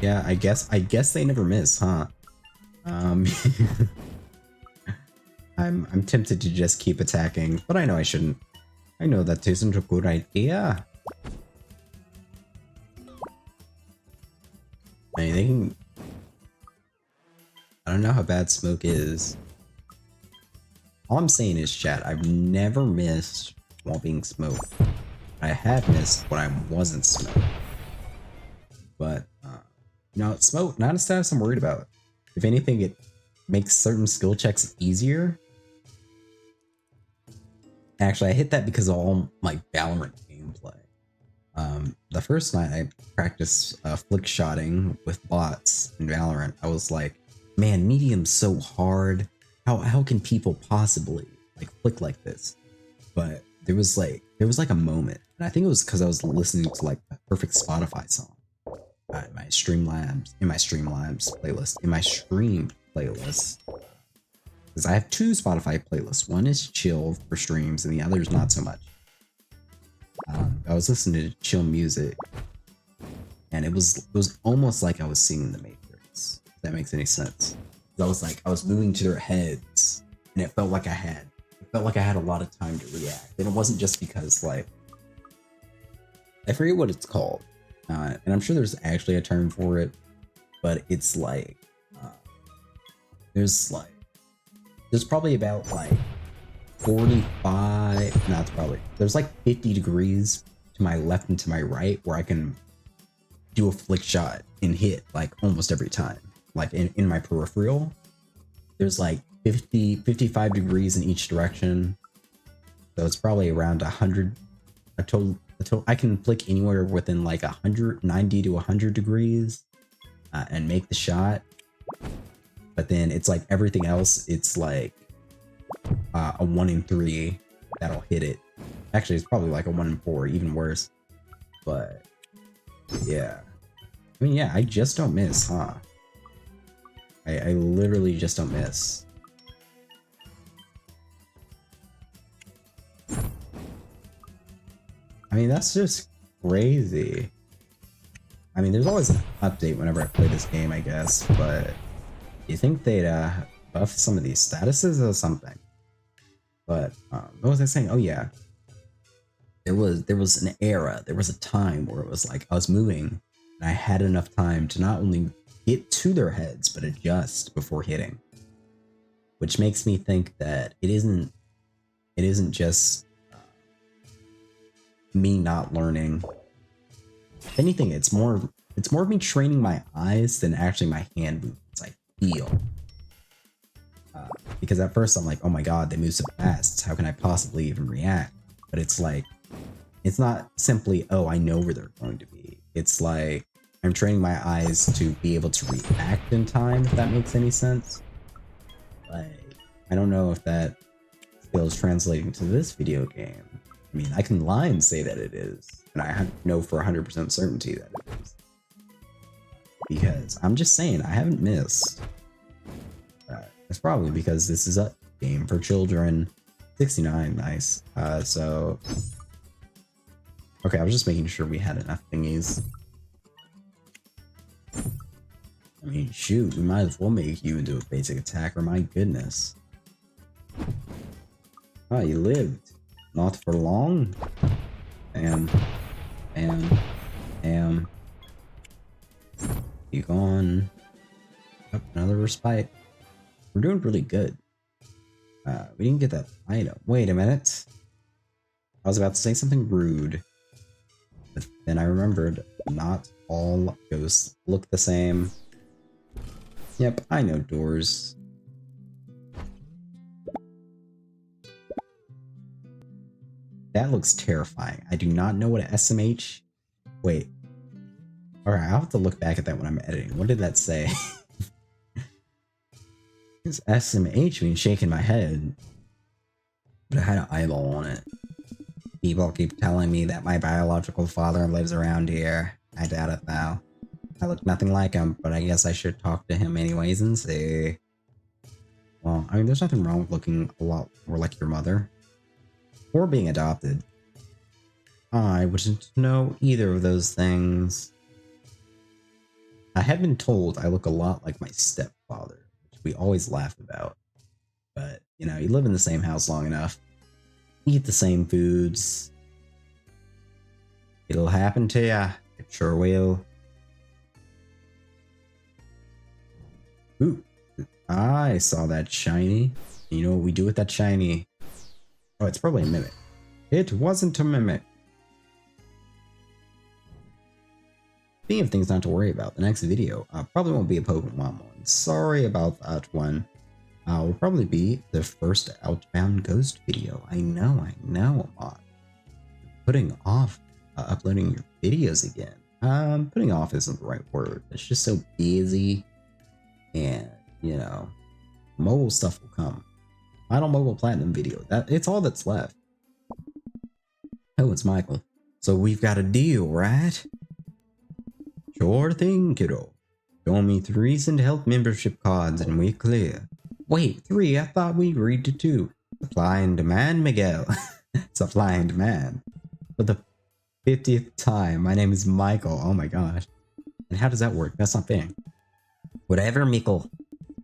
A: Yeah, I guess they never miss, huh? I'm tempted to just keep attacking, but I know I shouldn't. I know that isn't a good idea. I mean, they can... I don't know how bad smoke is. All I'm saying is, chat, I've never missed while being smoked. I have missed when I wasn't smoked. But, smoke, not a status I'm worried about. If anything, it makes certain skill checks easier. Actually, I hit that because of all my Valorant gameplay. The first night I practiced flick shotting with bots in Valorant, I was like, man, medium's so hard. How can people possibly like flick like this? But there was like a moment, and I think it was because I was listening to like a perfect Spotify song in my Streamlabs playlist. Because I have two Spotify playlists. One is chill for streams, and the other is not so much. I was listening to chill music, and it was almost like I was singing The Matrix. If that makes any sense. I was moving to their heads, and it felt like I had a lot of time to react. And it wasn't just because like I forget what it's called, and I'm sure there's actually a term for it, but it's like there's probably about like 45. No, it's probably there's like 50 degrees to my left and to my right where I can do a flick shot and hit like almost every time. Like in my peripheral, there's like 55 degrees in each direction. So it's probably around 100, a total, I can flick anywhere within like 190 to 100 degrees and make the shot. But then it's like everything else, it's like a 1 in 3 that'll hit it. Actually, it's probably like a 1 in 4, even worse. But yeah. I mean, yeah, I just don't miss, huh? I literally just don't miss. I mean, that's just crazy. I mean, there's always an update whenever I play this game, I guess, but you think they'd buff some of these statuses or something? But what was I saying? Oh yeah, there was an era, there was a time where it was like I was moving and I had enough time to not only get to their heads but adjust before hitting, which makes me think that it isn't just me not learning. If anything, it's more of me training my eyes than actually my hand movements. I feel because at first I'm like, oh my god, they move so fast, how can I possibly even react? But it's like, it's not simply, oh, I know where they're going to be. It's like I'm training my eyes to be able to react in time, if that makes any sense. Like, I don't know if that skill is translating to this video game. I mean, I can lie and say that it is, and I know for 100% certainty that it is. Because I'm just saying, I haven't missed. It's probably because this is a game for children. 69, nice. So... Okay, I was just making sure we had enough thingies. I mean, shoot, we might as well make you into a basic attacker, my goodness. Oh, you lived. Not for long. Damn. You gone. Oh, another respite. We're doing really good. We didn't get that item. Wait a minute. I was about to say something rude. But then I remembered not all ghosts look the same. Yep, I know doors. That looks terrifying. I do not know what a SMH... Wait. Alright, I'll have to look back at that when I'm editing. What did that say? Because SMH means shaking my head. But I had an eyeball on it. People keep telling me that my biological father lives around here. I doubt it though. I look nothing like him, but I guess I should talk to him anyways and see. Well, I mean, there's nothing wrong with looking a lot more like your mother. Or being adopted. I wouldn't know either of those things. I have been told I look a lot like my stepfather, which we always laugh about. But, you know, you live in the same house long enough. Eat the same foods. It'll happen to ya. It sure will. Ooh. I saw that shiny. You know what we do with that shiny? Oh, it's probably a mimic. It wasn't a mimic. Speaking of things not to worry about, the next video probably won't be a Pokemon one. Sorry about that one. Will probably be the first Outbound Ghost video. I know, Amon. Putting off uploading your videos again. Putting off isn't the right word. It's just so busy. And, you know, mobile stuff will come. Final Mobile Platinum video. It's all that's left. Oh, it's Michael. So we've got a deal, right? Sure thing, kiddo. Show me 3 Send Help membership cards and we're clear. Wait, 3? I thought we agreed to 2. Supply and demand, Miguel. Supply and demand. For the 50th time, my name is Michael. Oh my gosh. And how does that work? That's not fair. Whatever, Michael.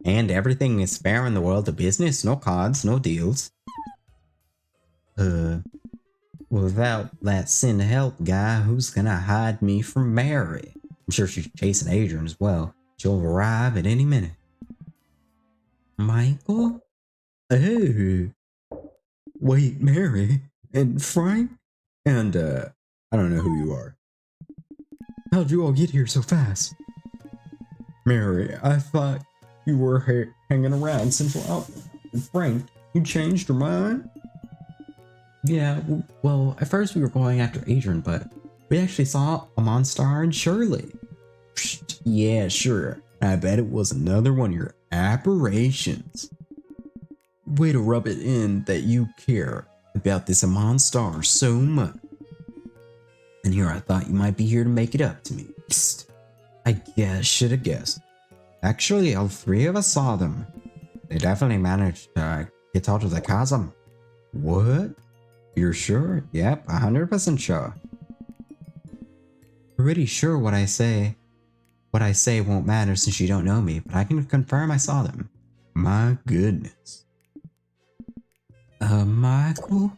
A: And everything is fair in the world of business. No cards, no deals. Without that Send Help guy, who's gonna hide me from Mary? I'm sure she's chasing Adrian as well. She'll arrive at any minute. Michael? Oh. Wait, Mary? And Frank? And, I don't know who you are. How'd you all get here so fast? Mary, I thought you were hanging around Central Outlet. And Frank, you changed your mind? Yeah, well, at first we were going after Adrian, but we actually saw a Monstar and Shirley. Psst, yeah, sure. I bet it was another one of your apparitions. Way to rub it in that you care about this Monstar so much. And here I thought you might be here to make it up to me. Psst. I guess, should have guessed. Actually, all 3 of us saw them. They definitely managed to get out of the chasm. What? You're sure? Yep, 100% sure. Pretty sure what I say won't matter since you don't know me, but I can confirm I saw them. My goodness. Michael?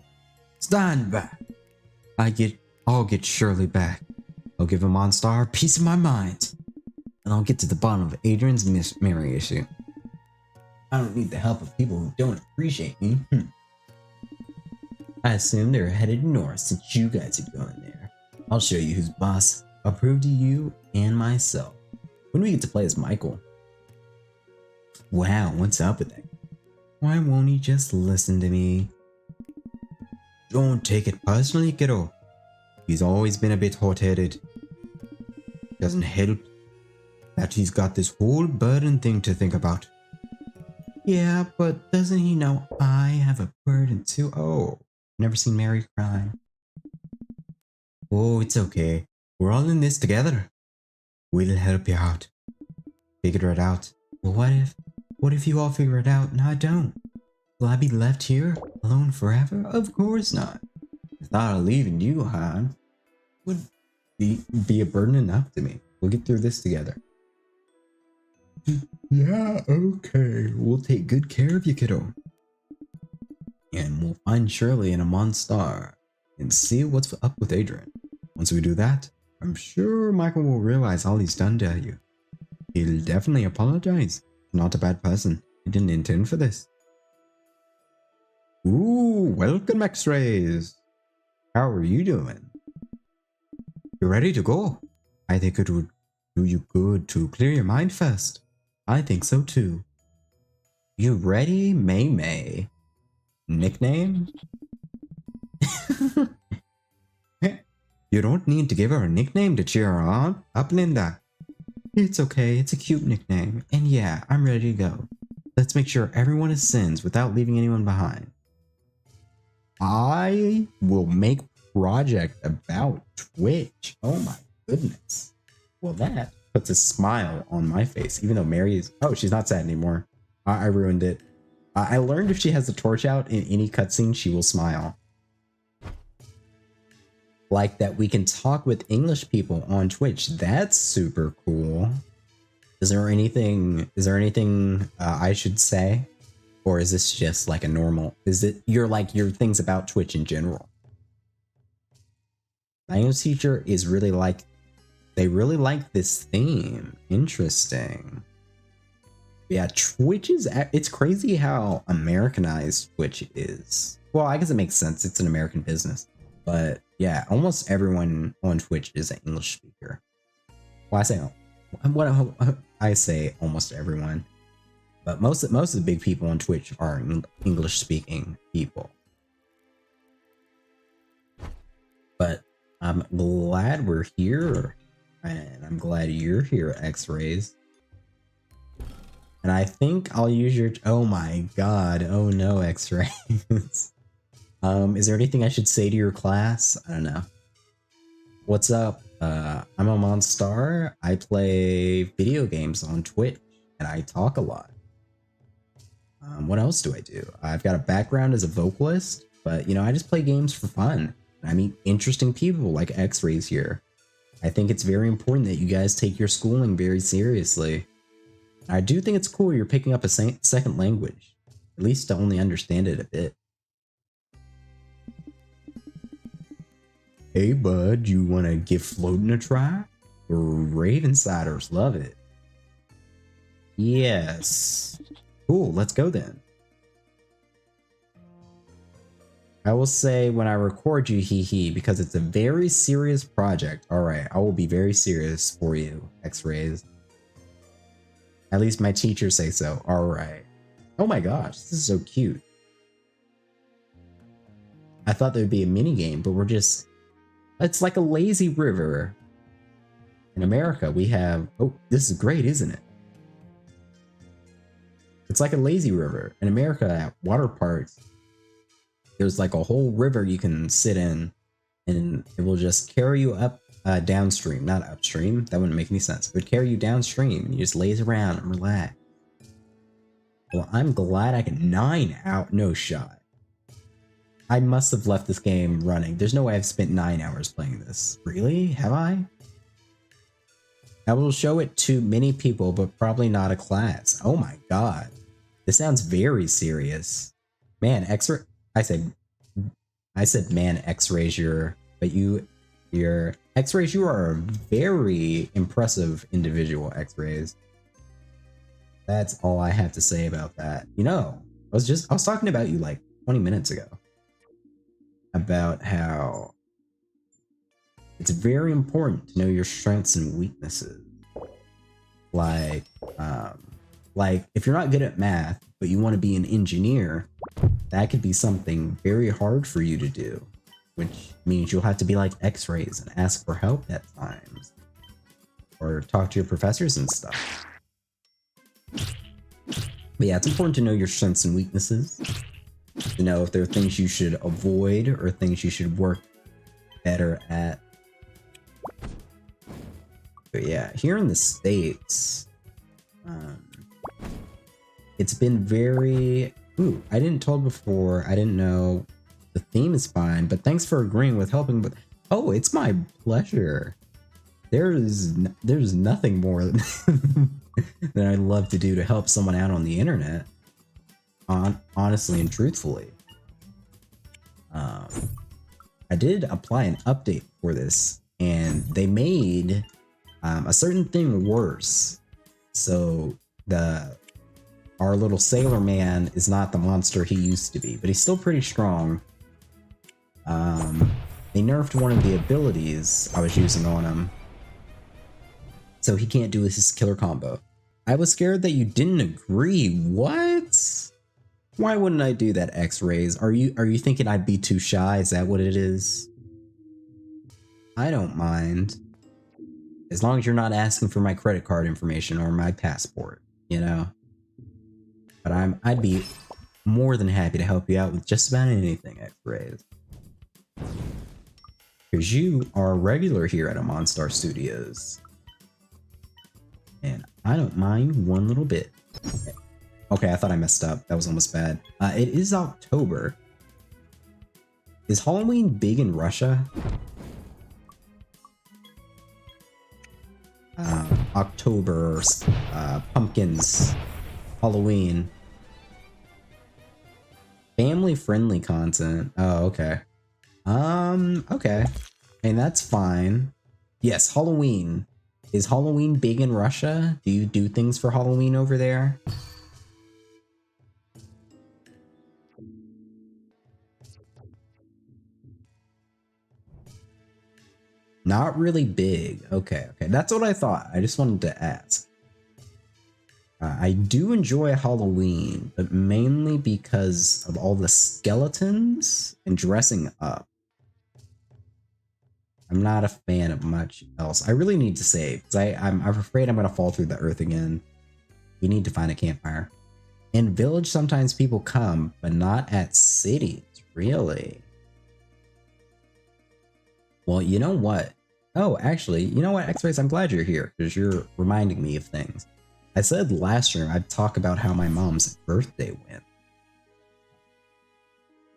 A: Stand back. I'll get Shirley back. I'll give a Monstar a piece of my mind. And I'll get to the bottom of Adrian's Miss Mary issue. I don't need the help of people who don't appreciate me. I assume they're headed north since you guys are going there. I'll show you who's boss. I'll prove to you and myself. When do we get to play as Michael? Wow, what's up with that? Why won't he just listen to me? Don't take it personally, kiddo. He's always been a bit hot-headed. Doesn't help that he's got this whole burden thing to think about. Yeah, but doesn't he know I have a burden too? Oh, never seen Mary cry. Oh, it's okay. We're all in this together. We'll help you out. Figure it out. Well, what if you all figure it out and I don't? Will I be left here alone forever? Of course not. The thought of leaving you, Han, would be a burden enough to me. We'll get through this together. Yeah, okay. We'll take good care of you, kiddo. And we'll find Shirley and a Monstar and see what's up with Adrian. Once we do that, I'm sure Michael will realize all he's done to you. He'll definitely apologize. Not a bad person. He didn't intend for this. Ooh, welcome X-Rays. How are you doing? You ready to go? I think it would do you good to clear your mind first. I think so too. You ready, May May? Nickname? You don't need to give her a nickname to cheer her up, Linda. It's okay, it's a cute nickname. And yeah, I'm ready to go. Let's make sure everyone ascends without leaving anyone behind. I will make project about Twitch. Oh my goodness. Well, that puts a smile on my face, even though Mary is... Oh, she's not sad anymore. I ruined it. I learned if she has the torch out in any cutscene, she will smile. Like that we can talk with English people on Twitch. That's super cool. Is there anything I should say? Or is this just like a normal, is it your things about Twitch in general? My English teacher is really they really like this theme. Interesting. Yeah, Twitch is, it's crazy how Americanized Twitch is. Well, I guess it makes sense. It's an American business. But yeah, almost everyone on Twitch is an English speaker. Well, I say almost everyone. But most of the big people on Twitch are English speaking people. But I'm glad we're here. And I'm glad you're here, X-Rays. And I think I'll use your... Oh my god. Oh no, X-Rays. Is there anything I should say to your class? I don't know. What's up? I'm a Monstar. I play video games on Twitch. And I talk a lot. What else do I do? I've got a background as a vocalist. But, you know, I just play games for fun. I meet interesting people like X-Rays here. I think it's very important that you guys take your schooling very seriously. I do think it's cool you're picking up a second language, at least to only understand it a bit. Hey bud, you want to give floating a try? Ravensiders love it. Yes. Cool, let's go then. I will say when I record you, hee because it's a very serious project. Alright, I will be very serious for you, X-Rays. At least my teachers say so. Alright. Oh my gosh, this is so cute. I thought there would be a mini game, but we're just... It's like a lazy river. In America, we have... Oh, this is great, isn't it? It's like a lazy river. In America, at water parks, there's like a whole river you can sit in, and it will just carry you up downstream, not upstream. That wouldn't make any sense. It would carry you downstream, and you just laze around and relax. Well, I'm glad I can 9 out. No shot. I must have left this game running. There's no way I've spent 9 hours playing this. Really? Have I? I will show it to many people, but probably not a class. Oh my god. This sounds very serious. Man, I said man, X-Rays, but you're X-Rays, you are a very impressive individual, X-Rays. That's all I have to say about that. You know, I was talking about you like 20 minutes ago. About how it's very important to know your strengths and weaknesses. Like if you're not good at math, but you want to be an engineer, that could be something very hard for you to do, which means you'll have to be like X-Rays and ask for help at times, or talk to your professors and stuff. But yeah, it's important to know your strengths and weaknesses, to know if there are things you should avoid or things you should work better at. But yeah, here in the States, it's been very... Ooh, I didn't told before, I didn't know the theme is fine, but thanks for agreeing with helping. But oh, it's my pleasure. There's nothing more than I'd love to do to help someone out on the internet. Honestly and truthfully. I did apply an update for this, and they made a certain thing worse. So our little sailor man is not the monster he used to be, but he's still pretty strong. They nerfed one of the abilities I was using on him, so he can't do his killer combo. I was scared that you didn't agree. What? Why wouldn't I do that, X-rays? Are you thinking I'd be too shy? Is that what it is? I don't mind. As long as you're not asking for my credit card information or my passport, you know? But I'd be more than happy to help you out with just about anything, X-rays. Because you are a regular here at Monstar Studios. And I don't mind one little bit. Okay, I thought I messed up. That was almost bad. It is October. Is Halloween big in Russia? October, pumpkins, Halloween. Family-friendly content. Oh, okay. Okay. And that's fine. Yes, Halloween. Is Halloween big in Russia? Do you do things for Halloween over there? Not really big. Okay, okay. That's what I thought. I just wanted to ask. I do enjoy Halloween, but mainly because of all the skeletons and dressing up. I'm not a fan of much else. I really need to save, because I'm afraid I'm going to fall through the earth again. We need to find a campfire. In village, sometimes people come, but not at cities, really. Well, you know what? Oh, actually, you know what, X-Rays, I'm glad you're here, because you're reminding me of things. I said last year I'd talk about how my mom's birthday went.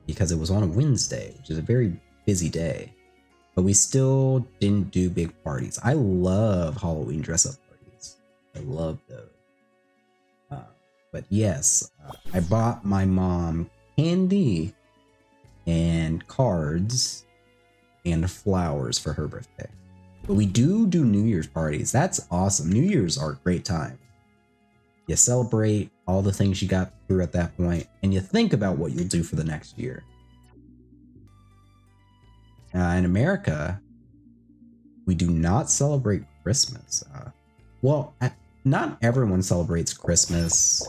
A: Because it was on a Wednesday, which is a very busy day. But we still didn't do big parties. I love Halloween dress-up parties. I love those. But yes, I bought my mom candy and cards and flowers for her birthday. But we do New Year's parties. That's awesome. New Year's are a great time. You celebrate all the things you got through at that point, and you think about what you'll do for the next year. In America, we do not celebrate Christmas. Well, not everyone celebrates Christmas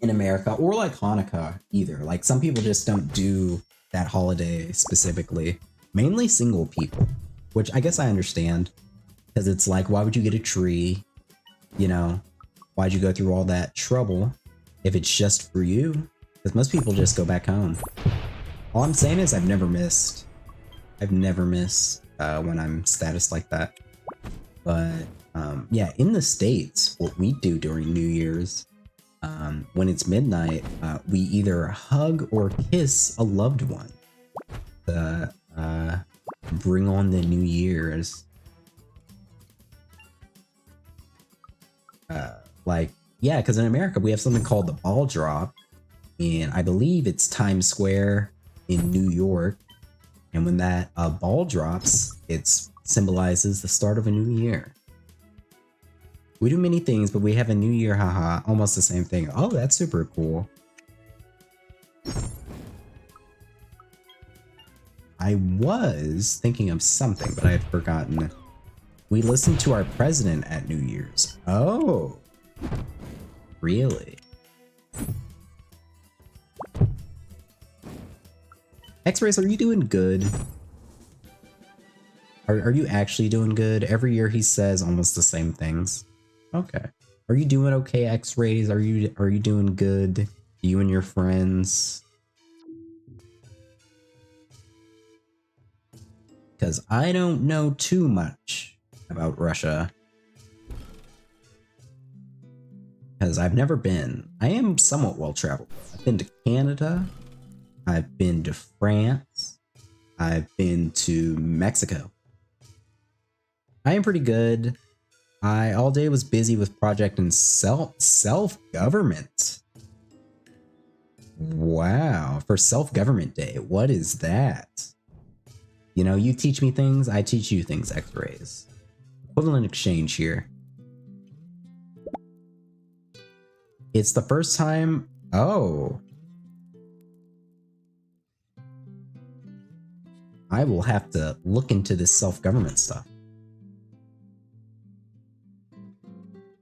A: in America, or like Hanukkah either. Like some people just don't do that holiday specifically. Mainly single people, which I guess I understand, because it's like, why would you get a tree? You know, why'd you go through all that trouble if it's just for you? Because most people just go back home. All I'm saying is I've never missed when I'm status like that. But yeah, in the States, what we do during New Year's, when it's midnight, we either hug or kiss a loved one. Bring on the New Year's. Like, yeah, because in America we have something called the ball drop, and I believe it's Times Square in New York. And when that ball drops, it symbolizes the start of a new year. We do many things, but we have a new year, haha, almost the same thing. Oh, that's super cool. I was thinking of something, but I had forgotten. We listened to our president at New Year's. Oh, really? X-Rays, are you doing good? Are you actually doing good? Every year he says almost the same things. Okay. Are you doing okay, X-Rays? Are you doing good? You and your friends? Because I don't know too much about Russia. Because I've never been. I am somewhat well traveled. I've been to Canada. I've been to France. I've been to Mexico. I am pretty good. I all day was busy with project and self-government. Wow, for self-government day, what is that? You know, you teach me things, I teach you things, X-Rays. Equivalent exchange here. It's the first time. Oh. I will have to look into this self-government stuff.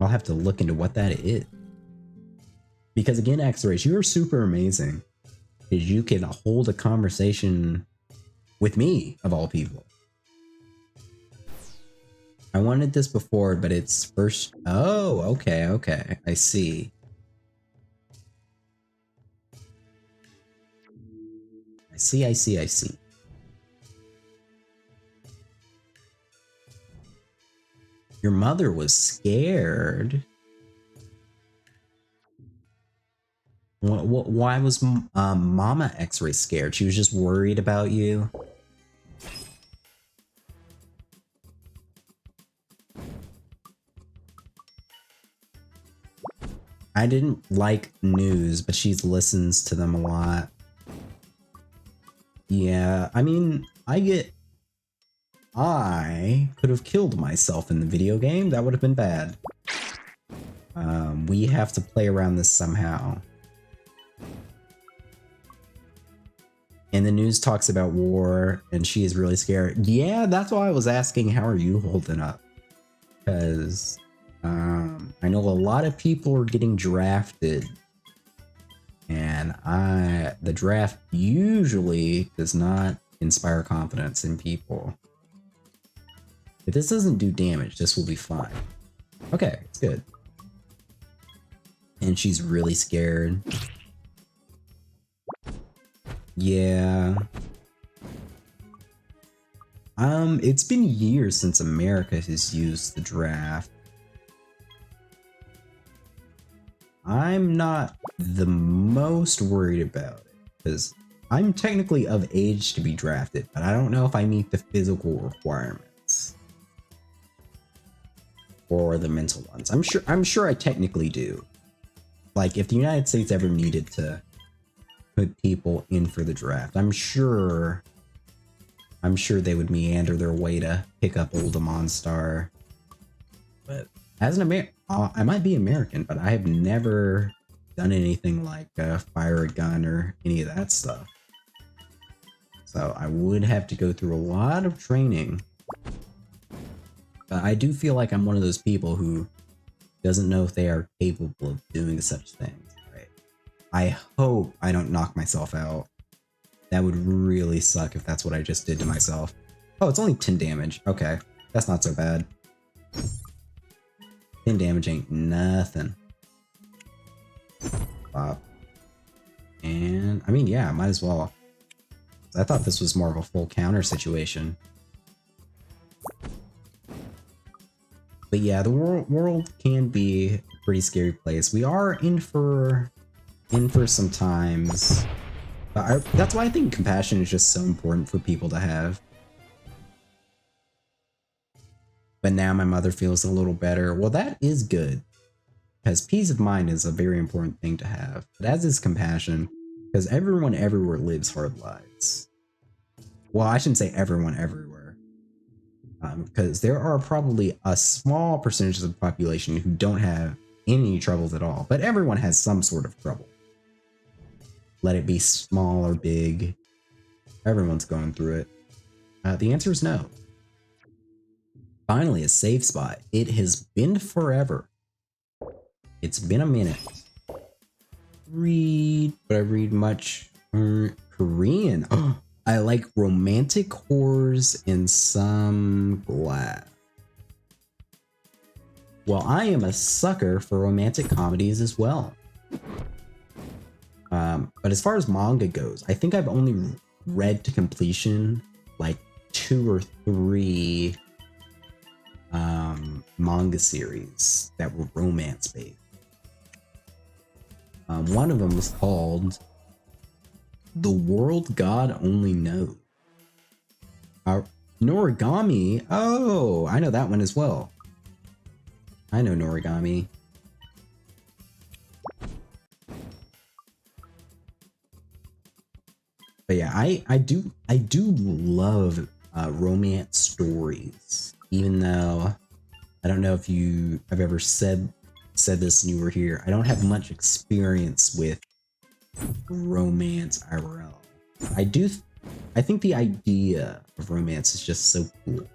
A: I'll have to look into what that is. Because again, X-Rays, you are super amazing. Because you can hold a conversation with me, of all people. I wanted this before, but it's first... Oh, okay, okay. I see. I see. Your mother was scared. Why was Mama X-Ray scared? She was just worried about you? I didn't like news, but she listens to them a lot. Yeah, I mean, I could have killed myself in the video game. That would have been bad. We have to play around this somehow. And the news talks about war, and she is really scared. Yeah, that's why I was asking, how are you holding up? Because I know a lot of people are getting drafted. And the draft usually does not inspire confidence in people. If this doesn't do damage, this will be fine. Okay, it's good. And she's really scared. Yeah. It's been years since America has used the draft. I'm not the most worried about it, because I'm technically of age to be drafted, but I don't know if I meet the physical requirements. Or the mental ones. I'm sure I technically do. Like, if the United States ever needed to put people in for the draft, I'm sure they would meander their way to pick up old Monstar. But as an American, I might be American, but I have never done anything like fire a gun or any of that stuff. So I would have to go through a lot of training. But I do feel like I'm one of those people who doesn't know if they are capable of doing such things. Right? I hope I don't knock myself out. That would really suck if that's what I just did to myself. Oh, it's only 10 damage. Okay, that's not so bad. 10 damage ain't nothing. Pop. And, I mean, yeah, might as well. I thought this was more of a full counter situation. But yeah, the world can be a pretty scary place. We are in for some times. But that's why I think compassion is just so important for people to have. But now my mother feels a little better. Well, that is good. Because peace of mind is a very important thing to have. But as is compassion. Because everyone everywhere lives hard lives. Well, I shouldn't say everyone everywhere. Because there are probably a small percentage of the population who don't have any troubles at all. But everyone has some sort of trouble. Let it be small or big. Everyone's going through it. The answer is no. Finally, a safe spot. It has been forever. It's been a minute. Read, but I read much Korean. I like romantic whores in some glass. Well, I am a sucker for romantic comedies as well. But as far as manga goes, I think I've only read to completion like 2 or 3 manga series that were romance based. One of them was called The World God Only Knows. Noragami. Oh, I know that one as well. I know Noragami. But yeah, I do love romance stories. Even though I don't know if you have ever said this and you were here, I don't have much experience with romance IRL. I think the idea of romance is just so cool.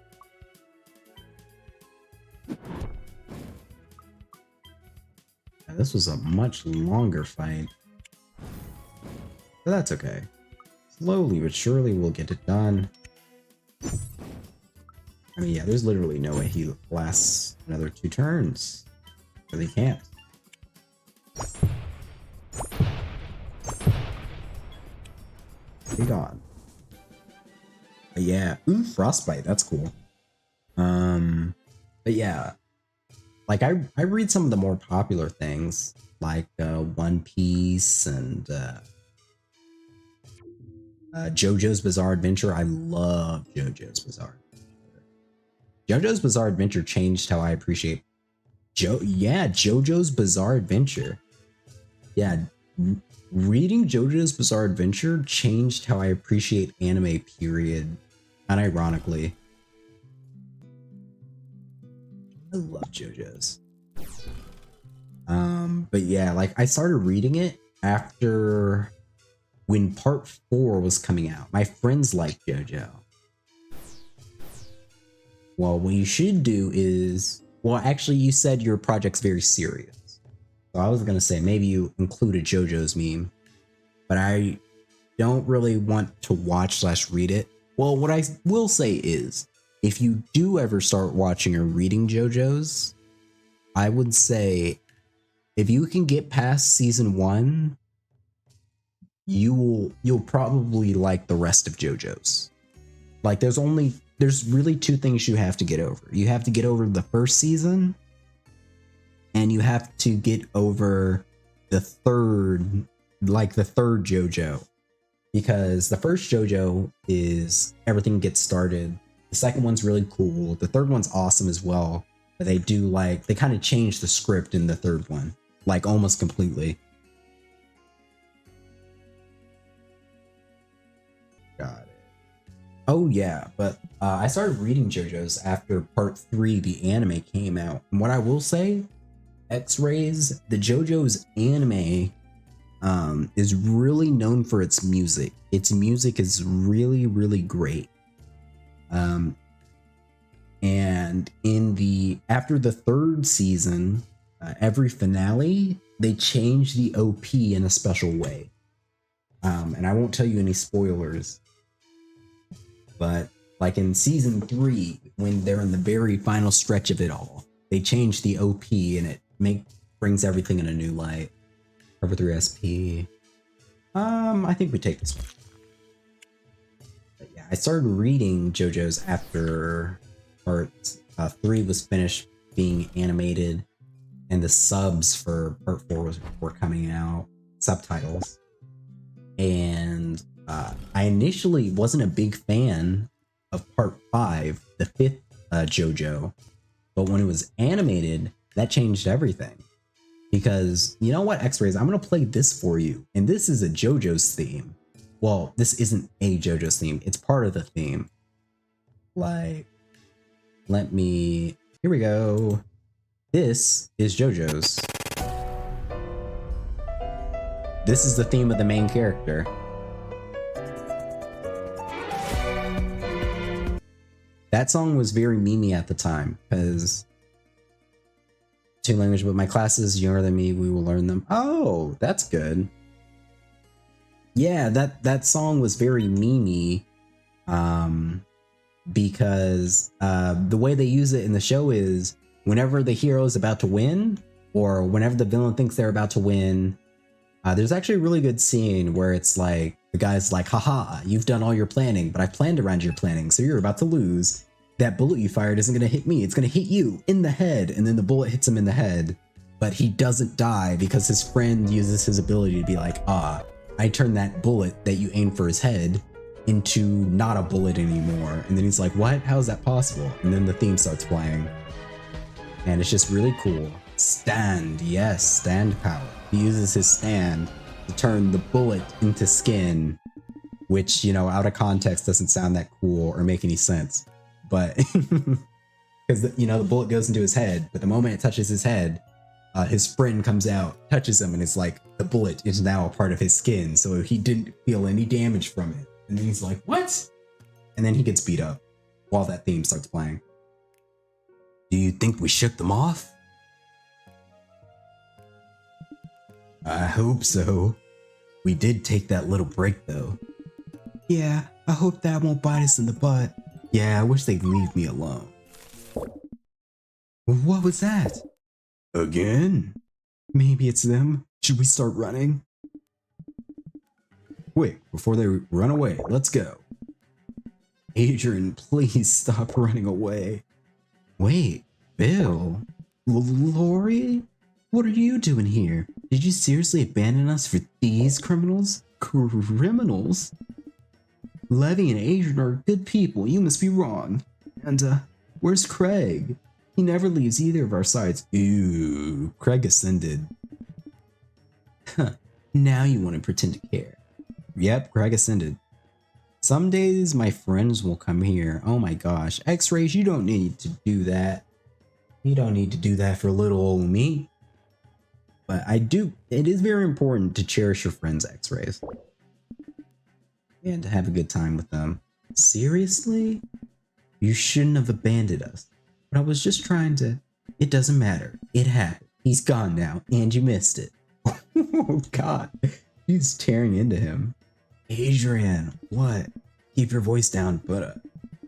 A: this was a much longer fight. But that's okay. Slowly but surely we'll get it done. I mean, yeah, there's literally no way he lasts another 2 turns. Really can't. Be gone. But yeah, ooh, frostbite, that's cool. But yeah, like I read some of the more popular things like One Piece and JoJo's Bizarre Adventure. I love JoJo's Bizarre Adventure. JoJo's Bizarre Adventure changed how I appreciate JoJo's Bizarre Adventure. Yeah, reading JoJo's Bizarre Adventure changed how I appreciate anime, period. Unironically. I love JoJo's. But yeah, like I started reading it after when part 4 was coming out. My friends like JoJo. Well, what you should do is, well, actually you said your project's very serious. So I was gonna say maybe you include a JoJo's meme, but I don't really want to watch / read it. Well, what I will say is, if you do ever start watching or reading JoJo's, I would say if you can get past season 1, you'll probably like the rest of JoJo's. Like there's really 2 things you have to get over. You have to get over the first season, and you have to get over the third JoJo. Because the first JoJo is everything gets started. The second one's really cool. The third one's awesome as well. But they kind of change the script in the third one, like almost completely. Got it. Oh yeah, but I started reading JoJo's after part 3, the anime, came out. And what I will say, X-Rays, the JoJo's anime is really known for its music. Its music is really, really great. And after the 3rd season, every finale, they change the OP in a special way. And I won't tell you any spoilers, but like in season 3, when they're in the very final stretch of it all, they change the OP and it brings everything in a new light. Cover 3 SP. I think we take this one. But yeah, I started reading JoJo's after part 3 was finished being animated, and the subs for part 4 were coming out, subtitles. And I initially wasn't a big fan of part 5, the 5th JoJo, but when it was animated, that changed everything. Because, you know what, X-Rays, I'm going to play this for you. And this is a JoJo's theme. Well, this isn't a JoJo's theme. It's part of the theme. Like, here we go. This is JoJo's. This is the theme of the main character. That song was very memey at the time, because 2 language, but my class is younger than me, we will learn them. Oh, that's good. Yeah, that song was very memey, because the way they use it in the show is whenever the hero is about to win, or whenever the villain thinks they're about to win, there's actually a really good scene where it's like, the guy's like, haha, you've done all your planning, but I planned around your planning, so you're about to lose. That bullet you fired isn't going to hit me, it's going to hit you in the head. And then the bullet hits him in the head, but he doesn't die because his friend uses his ability to be like, I turned that bullet that you aimed for his head into not a bullet anymore. And then he's like, what? How is that possible? And then the theme starts playing. And it's just really cool. Stand, yes, stand power. He uses his stand to turn the bullet into skin, which, you know, out of context doesn't sound that cool or make any sense. But because, you know, the bullet goes into his head, but the moment it touches his head, his friend comes out, touches him, and it's like the bullet is now a part of his skin, so he didn't feel any damage from it. And then he's like, what? And then he gets beat up while that theme starts playing. Do you think we shook them off? I hope so. We did take that little break though. Yeah, I hope that won't bite us in the butt. Yeah, I wish they'd leave me alone. What was that? Again? Maybe it's them. Should we start running? Quick, before they run away, let's go. Adrian, please stop running away. Wait, Bill? Lori? What are you doing here? Did you seriously abandon us for these criminals? Criminals? Levy and Adrian are good people. You must be wrong. And, where's Craig? He never leaves either of our sides. Ooh, Craig ascended. Huh, now you want to pretend to care. Yep, Craig ascended. Some days my friends will come here. Oh my gosh. X-rays, you don't need to do that. You don't need to do that for little old me. But I do. It is very important to cherish your friends' X-rays. And to have a good time with them. Seriously? You shouldn't have abandoned us. But I was just trying to... It doesn't matter. It happened. He's gone now. And you missed it. Oh god. She's tearing into him. Adrian, what? Keep your voice down, but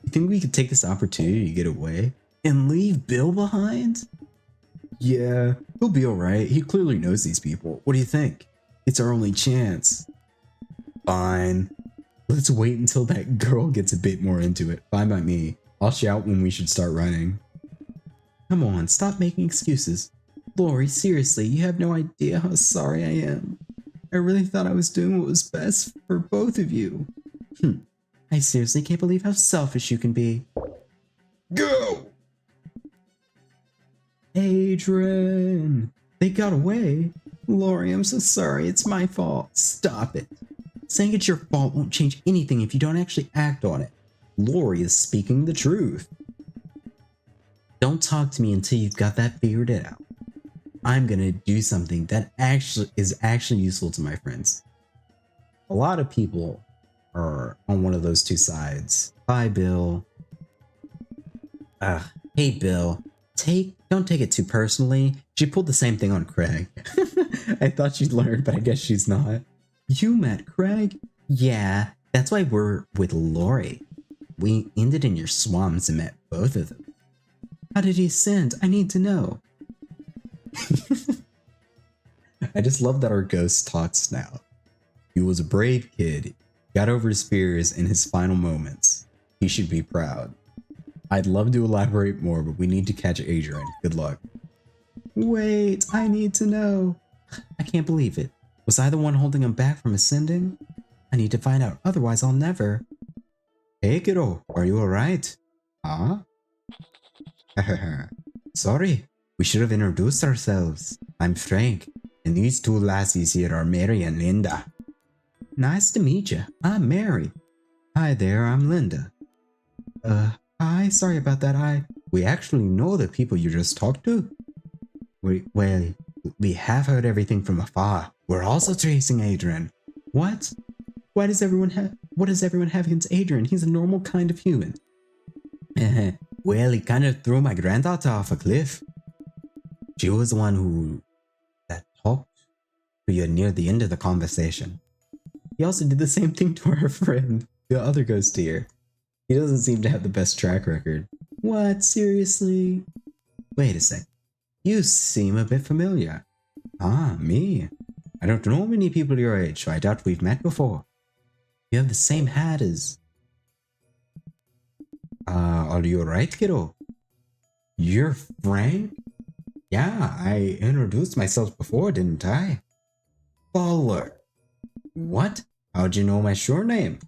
A: you think we could take this opportunity to get away? And leave Bill behind? Yeah, he'll be alright. He clearly knows these people. What do you think? It's our only chance. Fine. Let's wait until that girl gets a bit more into it. Fine by me. I'll shout when we should start running. Come on, stop making excuses. Lori, seriously, you have no idea how sorry I am. I really thought I was doing what was best for both of you. I seriously can't believe how selfish you can be.
B: Go!
A: Adrian! They got away. Lori, I'm so sorry. It's my fault. Stop it. Saying it's your fault won't change anything if you don't actually act on it. Lori is speaking the truth. Don't talk to me until you've got that figured out. I'm gonna do something that is actually useful to my friends. A lot of people are on one of those two sides. Bye, Bill. Hey, Bill. Don't take it too personally. She pulled the same thing on Craig. I thought she'd learn, but I guess she's not. You met Craig? Yeah, that's why we're with Lori. We ended in your swamps and met both of them. How did he ascend? I need to know. I just love that our ghost talks now. He was a brave kid, got over his fears in his final moments. He should be proud. I'd love to elaborate more, but we need to catch Adrian. Good luck. Wait, I need to know. I can't believe it. Was I the one holding him back from ascending? I need to find out, otherwise I'll never. Hey kiddo, are you alright? Huh? Sorry, we should have introduced ourselves. I'm Frank, and these two lassies here are Mary and Linda. Nice to meet you. I'm Mary. Hi there, I'm Linda. Hi, sorry about that. We actually know the people you just talked to. We have heard everything from afar. We're also tracing Adrian. What? What does everyone have against Adrian? He's a normal kind of human. Well, he kind of threw my granddaughter off a cliff. She was the one that talked to you near the end of the conversation. He also did the same thing to our friend, the other ghost here. He doesn't seem to have the best track record. What? Seriously? Wait a sec. You seem a bit familiar. Ah, me? I don't know many people your age, so I doubt we've met before. You have the same hat as... are you alright, kiddo? You're Frank? Yeah, I introduced myself before, didn't I? Baller. What? How'd you know my sure name?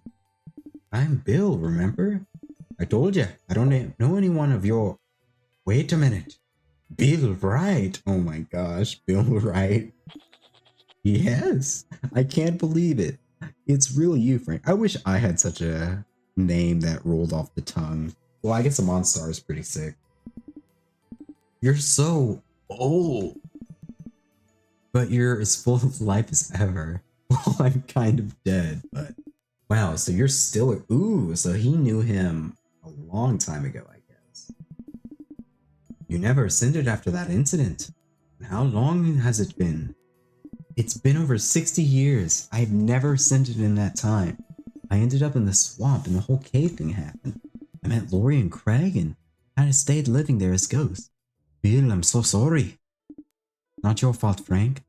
A: I'm Bill, remember? I told you, I don't know anyone of your... Wait a minute. Bill Wright. Oh my gosh, Bill Wright. Yes, I can't believe it. It's really you, Frank. I wish I had such a name that rolled off the tongue. Well, I guess a Monstar is pretty sick. You're so old. But you're as full of life as ever. Well, I'm kind of dead, but... Wow, so you're still... Ooh, so he knew him a long time ago, I guess. You never ascended after that incident. How long has it been? It's been over 60 years. I've never ascended in that time. I ended up in the swamp and the whole cave thing happened. I met Lori and Craig and kind of stayed living there as ghosts. Bill, I'm so sorry. Not your fault, Frank.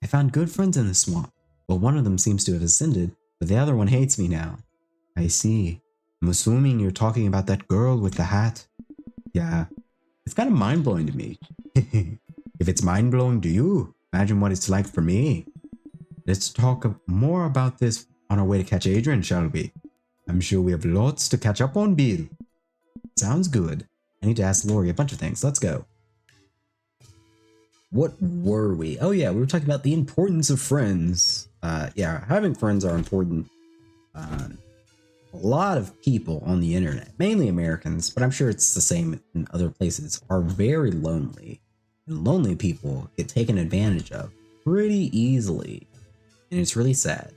A: I found good friends in the swamp. Well, one of them seems to have ascended, but the other one hates me now. I see. I'm assuming you're talking about that girl with the hat. Yeah. It's kind of mind-blowing to me. If it's mind-blowing to you, imagine what it's like for me. Let's talk more about this on our way to catch Adrian, shall we? I'm sure we have lots to catch up on, Bill. Sounds good. I need to ask Lori a bunch of things. Let's go. What were we? Oh yeah, we were talking about the importance of friends. Yeah, having friends are important. A lot of people on the internet, mainly Americans, but I'm sure it's the same in other places, are very lonely. And lonely people get taken advantage of pretty easily. And it's really sad.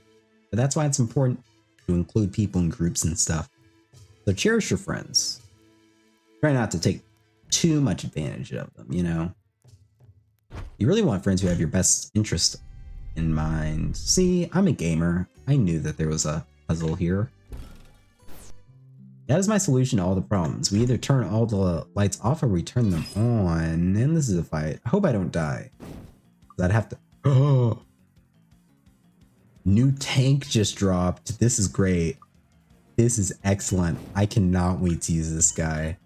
A: But that's why it's important to include people in groups and stuff. So cherish your friends. Try not to take too much advantage of them, you know? You really want friends who have your best interest in mind. See, I'm a gamer. I knew that there was a puzzle here. That is my solution to all the problems. We either turn all the lights off or we turn them on. And this is a fight. I hope I don't die. I'd have to... Oh! New tank just dropped. This is great. This is excellent. I cannot wait to use this guy.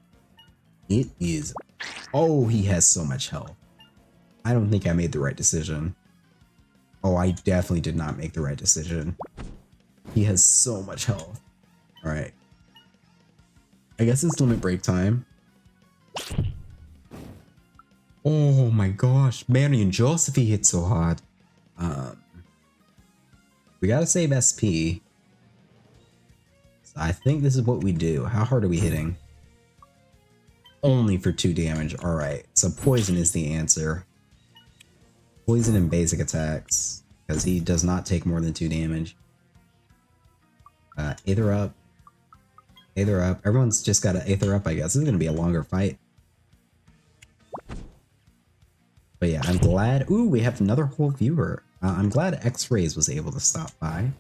A: It is... Oh, he has so much health. I don't think I made the right decision. Oh, I definitely did not make the right decision. He has so much health. Alright. I guess it's limit break time. Oh my gosh. Mary and Joseph, he hit so hard. We gotta save SP. So I think this is what we do. How hard are we hitting? Only for 2 damage. Alright. So poison is the answer. Poison and basic attacks, because he does not take more than 2 damage. Aether up. Aether up. Everyone's just got to Aether up, I guess. This is going to be a longer fight. But yeah, I'm glad... Ooh, we have another whole viewer. I'm glad X-Rays was able to stop by.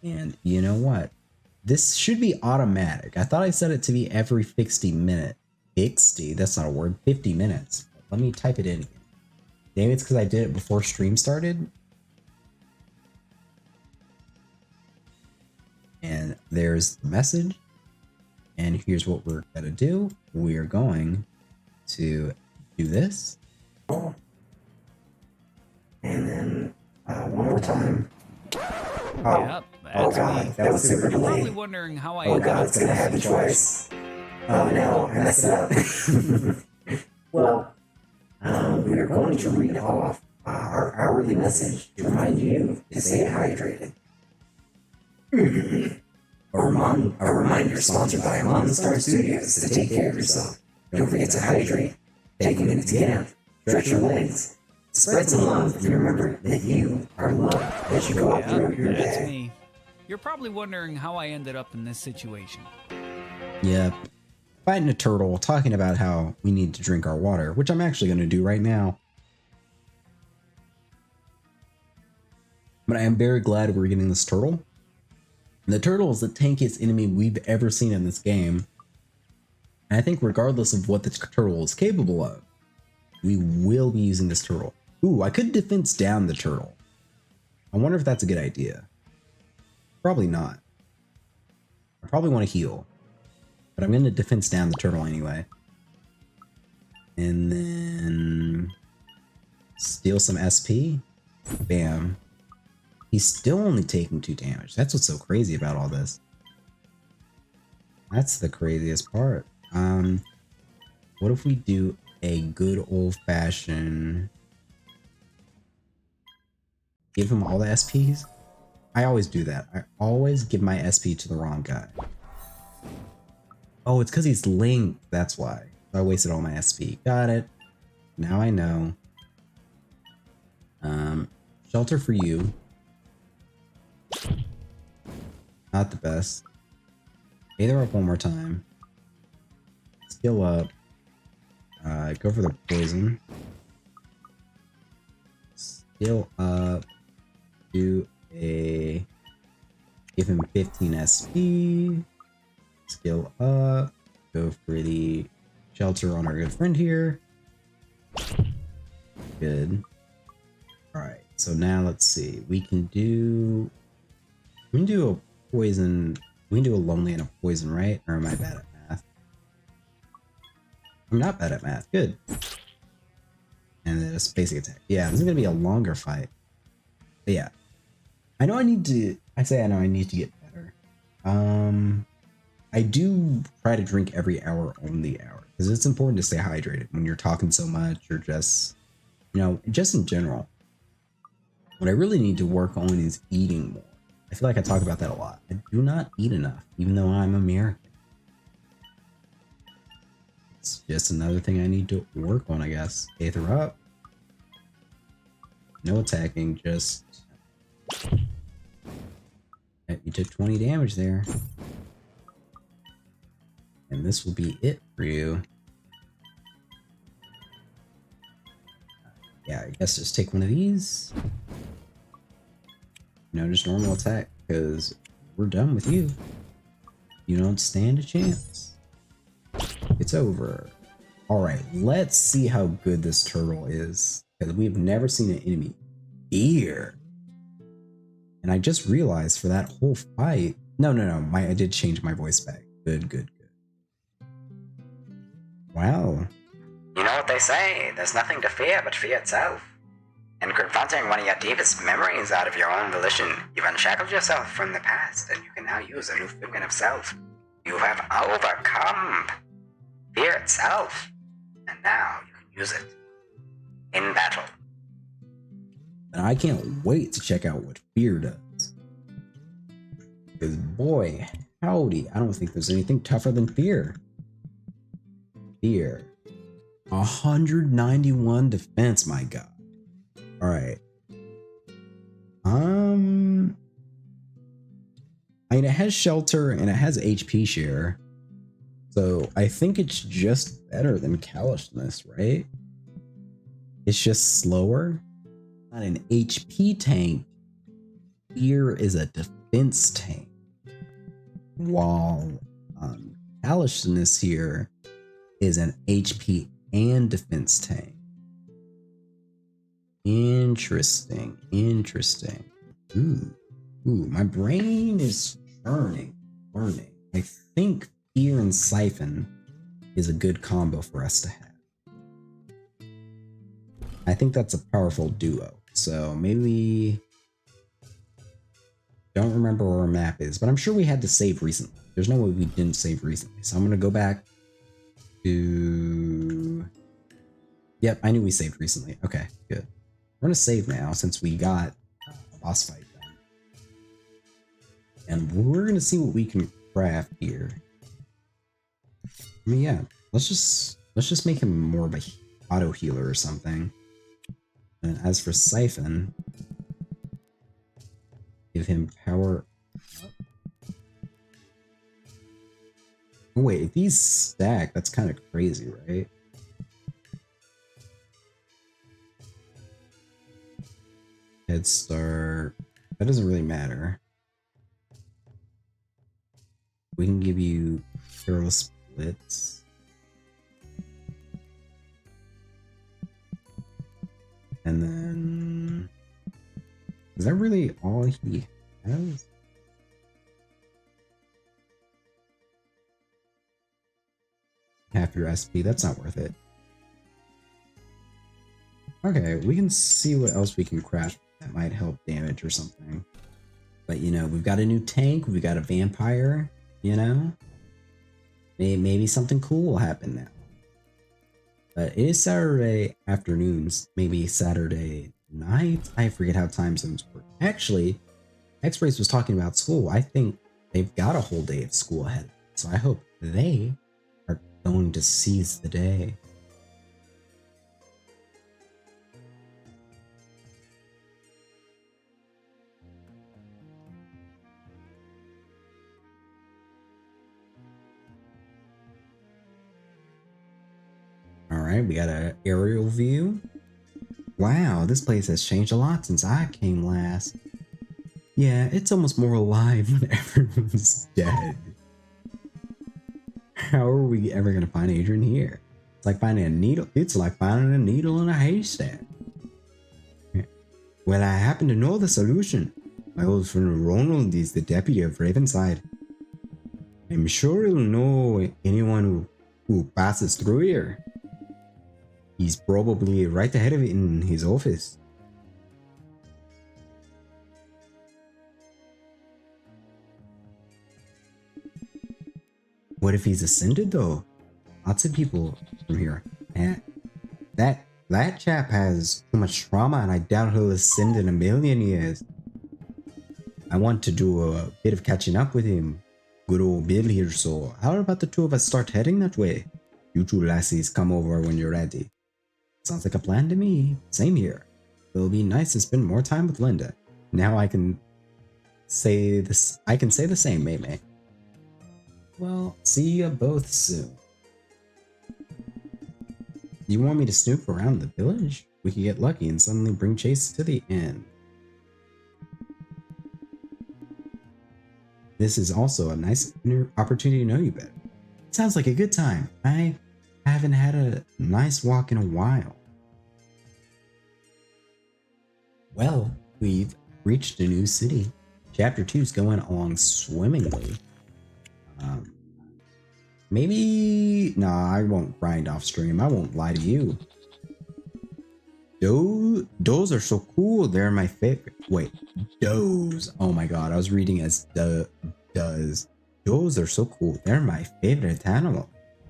A: And you know what? This should be automatic. I thought I set it to be every 60 minutes. 60? That's not a word. 50 minutes. Let me type it in again. Maybe it's because I did it before stream started. And there's the message. And here's what we're going to do. We are going to do this. And then one more time. Oh,
D: Yep, that's
A: God,
D: me.
A: that was super
D: You're probably
A: delayed.
D: wondering how I
A: Oh
D: ended
A: God,
D: up
A: it's going to
D: in
A: happen
D: this situation.
A: twice. Oh no, I messed it up. Well, we are going to read off our hourly message to remind you to stay hydrated. A reminder sponsored by Star Studios to take care of yourself. Don't forget to hydrate. Take a minute to get out. Stretch your legs. Spread some love and remember that you are loved as you go through your
D: Yep, that's
A: day.
D: me. You're probably wondering how I ended up in this situation.
A: Yep. Fighting a turtle, talking about how we need to drink our water, which I'm actually going to do right now. But I am very glad we're getting this turtle. And the turtle is the tankiest enemy we've ever seen in this game. And I think regardless of what this turtle is capable of, we will be using this turtle. Ooh, I could defense down the turtle. I wonder if that's a good idea. Probably not. I probably want to heal. But I'm going to defense down the turtle anyway. And then... steal some SP. Bam. He's still only taking 2 damage. That's what's so crazy about all this. That's the craziest part. What if we do a good old-fashioned... give him all the SPs? I always do that. I always give my SP to the wrong guy. Oh, it's because he's linked. That's why. I wasted all my SP. Got it. Now I know. Shelter for you. Not the best. Aether up one more time. Skill up. Go for the poison. Skill up. Do a... Give him 15 SP. Skill up. Go for the shelter on our good friend here. Good. Alright, so now let's see. We can do a poison. We can do a lonely and a poison, right? Or am I bad at math? I'm not bad at math. Good. And then a basic attack. Yeah, this is gonna be a longer fight. But yeah. I know I need to get better. I do try to drink every hour on the hour. Because it's important to stay hydrated when you're talking so much or just, you know, just in general. What I really need to work on is eating more. I feel like I talk about that a lot. I do not eat enough, even though I'm American. It's just another thing I need to work on, I guess. Aether up. No attacking, just... You took 20 damage there. And this will be it for you. Yeah, I guess just take one of these. No, just normal attack, because we're done with you. You don't stand a chance. It's over. Alright, let's see how good this turtle is. Because we've never seen an enemy here. And I just realized for that whole fight... No, I did change my voice back. Good. Wow.
C: You know what they say, there's nothing to fear but fear itself. In confronting one of your deepest memories out of your own volition, you've unshackled yourself from the past, and you can now use a new figment of self. You have overcome fear itself, and now you can use it in battle.
A: And I can't wait to check out what fear does. Because boy, howdy, I don't think there's anything tougher than fear. Fear. 191 defense, my god. Alright. I mean, it has shelter and it has HP share. So I think it's just better than callousness, right? It's just slower. Not an HP tank. Fear is a defense tank. While callousness here is an HP and defense tank. Interesting. Ooh, my brain is burning. I think fear and siphon is a good combo for us to have. I think that's a powerful duo. So maybe... Don't remember where our map is, but I'm sure we had to save recently. There's no way we didn't save recently. So I'm going to go back to... Yep, I knew we saved recently. Okay, good. We're going to save now since we got a boss fight done. And we're going to see what we can craft here. I mean, yeah, let's just make him more of a auto healer or something. And as for Siphon, give him power up. Oh, wait, if these stack, that's kind of crazy, right? Head start. That doesn't really matter. We can give you hero splits. And then... Is that really all he has? Half your SP, that's not worth it. Okay, we can see what else we can craft that might help damage or something. But you know, we've got a new tank, we've got a vampire, you know? Maybe something cool will happen now. But it is Saturday afternoons, maybe Saturday night? I forget how time zones work. Actually, X-Rays was talking about school. I think they've got a whole day of school ahead. So I hope they are going to seize the day. Alright, we got an aerial view.
C: Wow, this place has changed a lot since I came last. Yeah, it's almost more alive when everyone's dead. How are we ever gonna find Adrian here? It's like finding a needle. It's like finding a needle in a haystack. Well, I happen to know the solution. My old friend Ronald is the deputy of Ravenside. I'm sure he'll know anyone who passes through here. He's probably right ahead of it in his office. What if he's ascended though? Lots of people from here. And that chap has too much trauma and I doubt he'll ascend in a million years. I want to do a bit of catching up with him. Good old Bill here, so how about the two of us start heading that way? You two lassies come over when you're ready. Sounds like a plan to me. Same here. It'll be nice to spend more time with Linda. Now I can say this. I can say the same, May. Well, see you both soon. You want me to snoop around the village? We could get lucky and suddenly bring Chase to the end. This is also a nice opportunity to know you better. Sounds like a good time. I haven't had a nice walk in a while. Well, we've reached a new city. Chapter 2 is going along swimmingly. Maybe... Nah, I won't grind off stream. I won't lie to you. Those are so cool. They're my favorite. Wait, does. Oh my god, I was reading as does. Those are so cool. They're my favorite animal.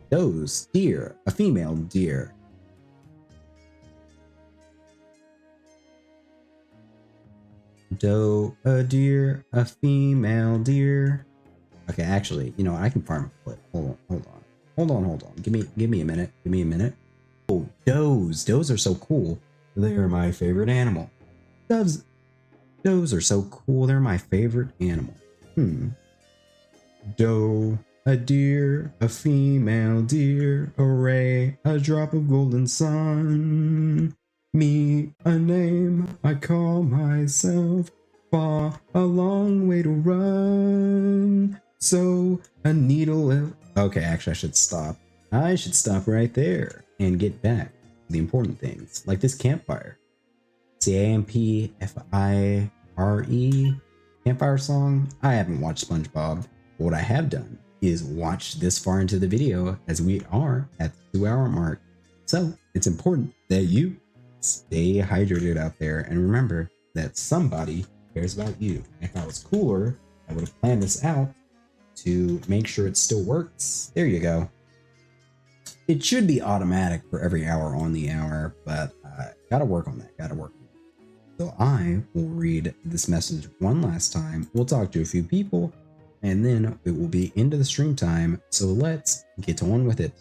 C: Does, deer, a female deer. Doe, a deer, a female deer. Okay, actually, you know, I can farm a foot. Hold on. Give me a minute. Oh, does are so cool. They're my favorite animal. Does are so cool. They're my favorite animal. Doe, a deer, a female deer, a ray, a drop of golden sun. Me, a name I call myself. Far, a long way to run. So, a needle. Okay, actually, I should stop. I should stop right there and get back to the important things, like this campfire. CAMPFIRE campfire song. I haven't watched SpongeBob. But what I have done is watch this far into the video as we are at the 2-hour mark. So it's important that you stay hydrated out there and remember that somebody cares about you. If I was cooler, I would have planned this out to make sure it still works. There you go. It should be automatic for every hour on the hour, but gotta work on that. So I will read this message one last time. We'll talk to a few people, and then it will be into the stream time. So let's get on with it.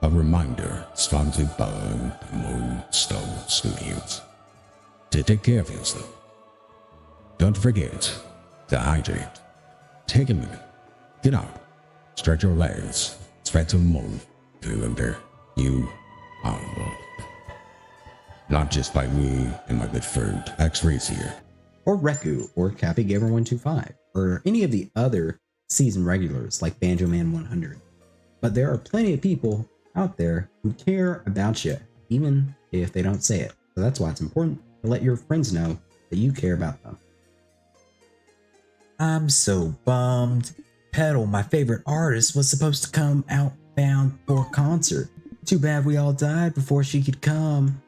E: A reminder sponsored by Moonstone Studios. To take care of yourself. Don't forget to hydrate. Take a minute. Get up. Stretch your legs. Spread some more. Remember, you are loved. Not just by me and my good friend X-Rays here.
A: Or Reku, or Cappy Gamer 125, or any of the other season regulars like Banjo Man 100. But there are plenty of people out there who care about you, even if they don't say it. So that's why it's important to let your friends know that you care about them. I'm so bummed. Petal, my favorite artist, was supposed to come Outbound for a concert. Too bad we all died before she could come.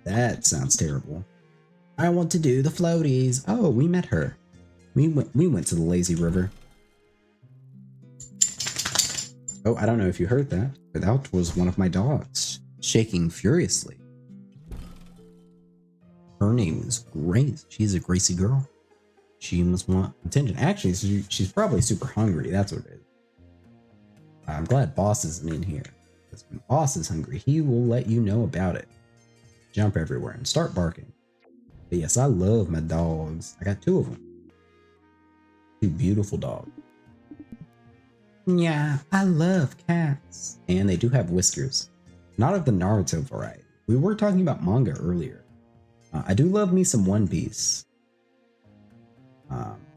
A: That sounds terrible. I want to do the floaties. Oh, we met her. We went to the lazy river. Oh, I don't know if you heard that, but that was one of my dogs, shaking furiously. Her name is Grace. She's a Gracie girl. She must want attention. Actually, she's probably super hungry. That's what it is. I'm glad Boss isn't in here. Because when Boss is hungry, he will let you know about it. Jump everywhere and start barking. But yes, I love my dogs. I got 2 of them. 2 beautiful dogs. Yeah, I love cats. And they do have whiskers. Not of the Naruto variety. We were talking about manga earlier. I do love me some One Piece.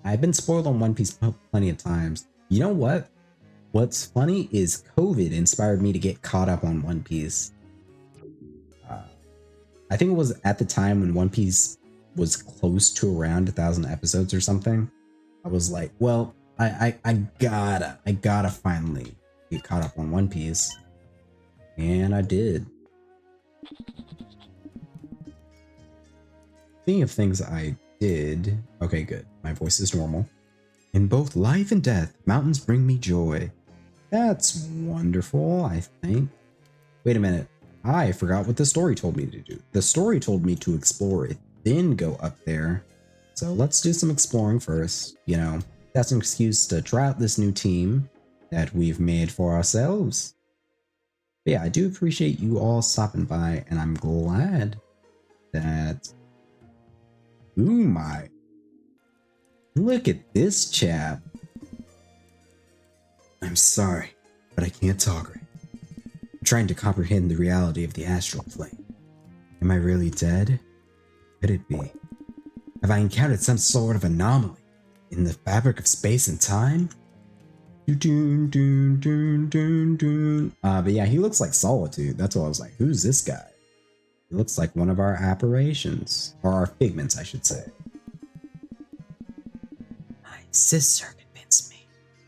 A: I've been spoiled on One Piece plenty of times. You know what? What's funny is COVID inspired me to get caught up on One Piece. I think it was at the time when One Piece was close to around 1,000 episodes or something. I was like, well, I gotta finally get caught up on One Piece. And I did. Speaking of things I did. Okay, good. My voice is normal. In both life and death, mountains bring me joy. That's wonderful, I think. Wait a minute. I forgot what the story told me to do. The story told me to explore it, then go up there. So let's do some exploring first. You know, that's an excuse to try out this new team that we've made for ourselves. But yeah, I do appreciate you all stopping by, and I'm glad that... Ooh my... Look at this chap. I'm sorry, but I can't talk right. I'm trying to comprehend the reality of the astral plane. Am I really dead? Could it be? Have I encountered some sort of anomaly in the fabric of space and time? But yeah, he looks like Solitude. That's why I was like, who's this guy? He looks like one of our apparitions. Or our figments, I should say. My sister convinced me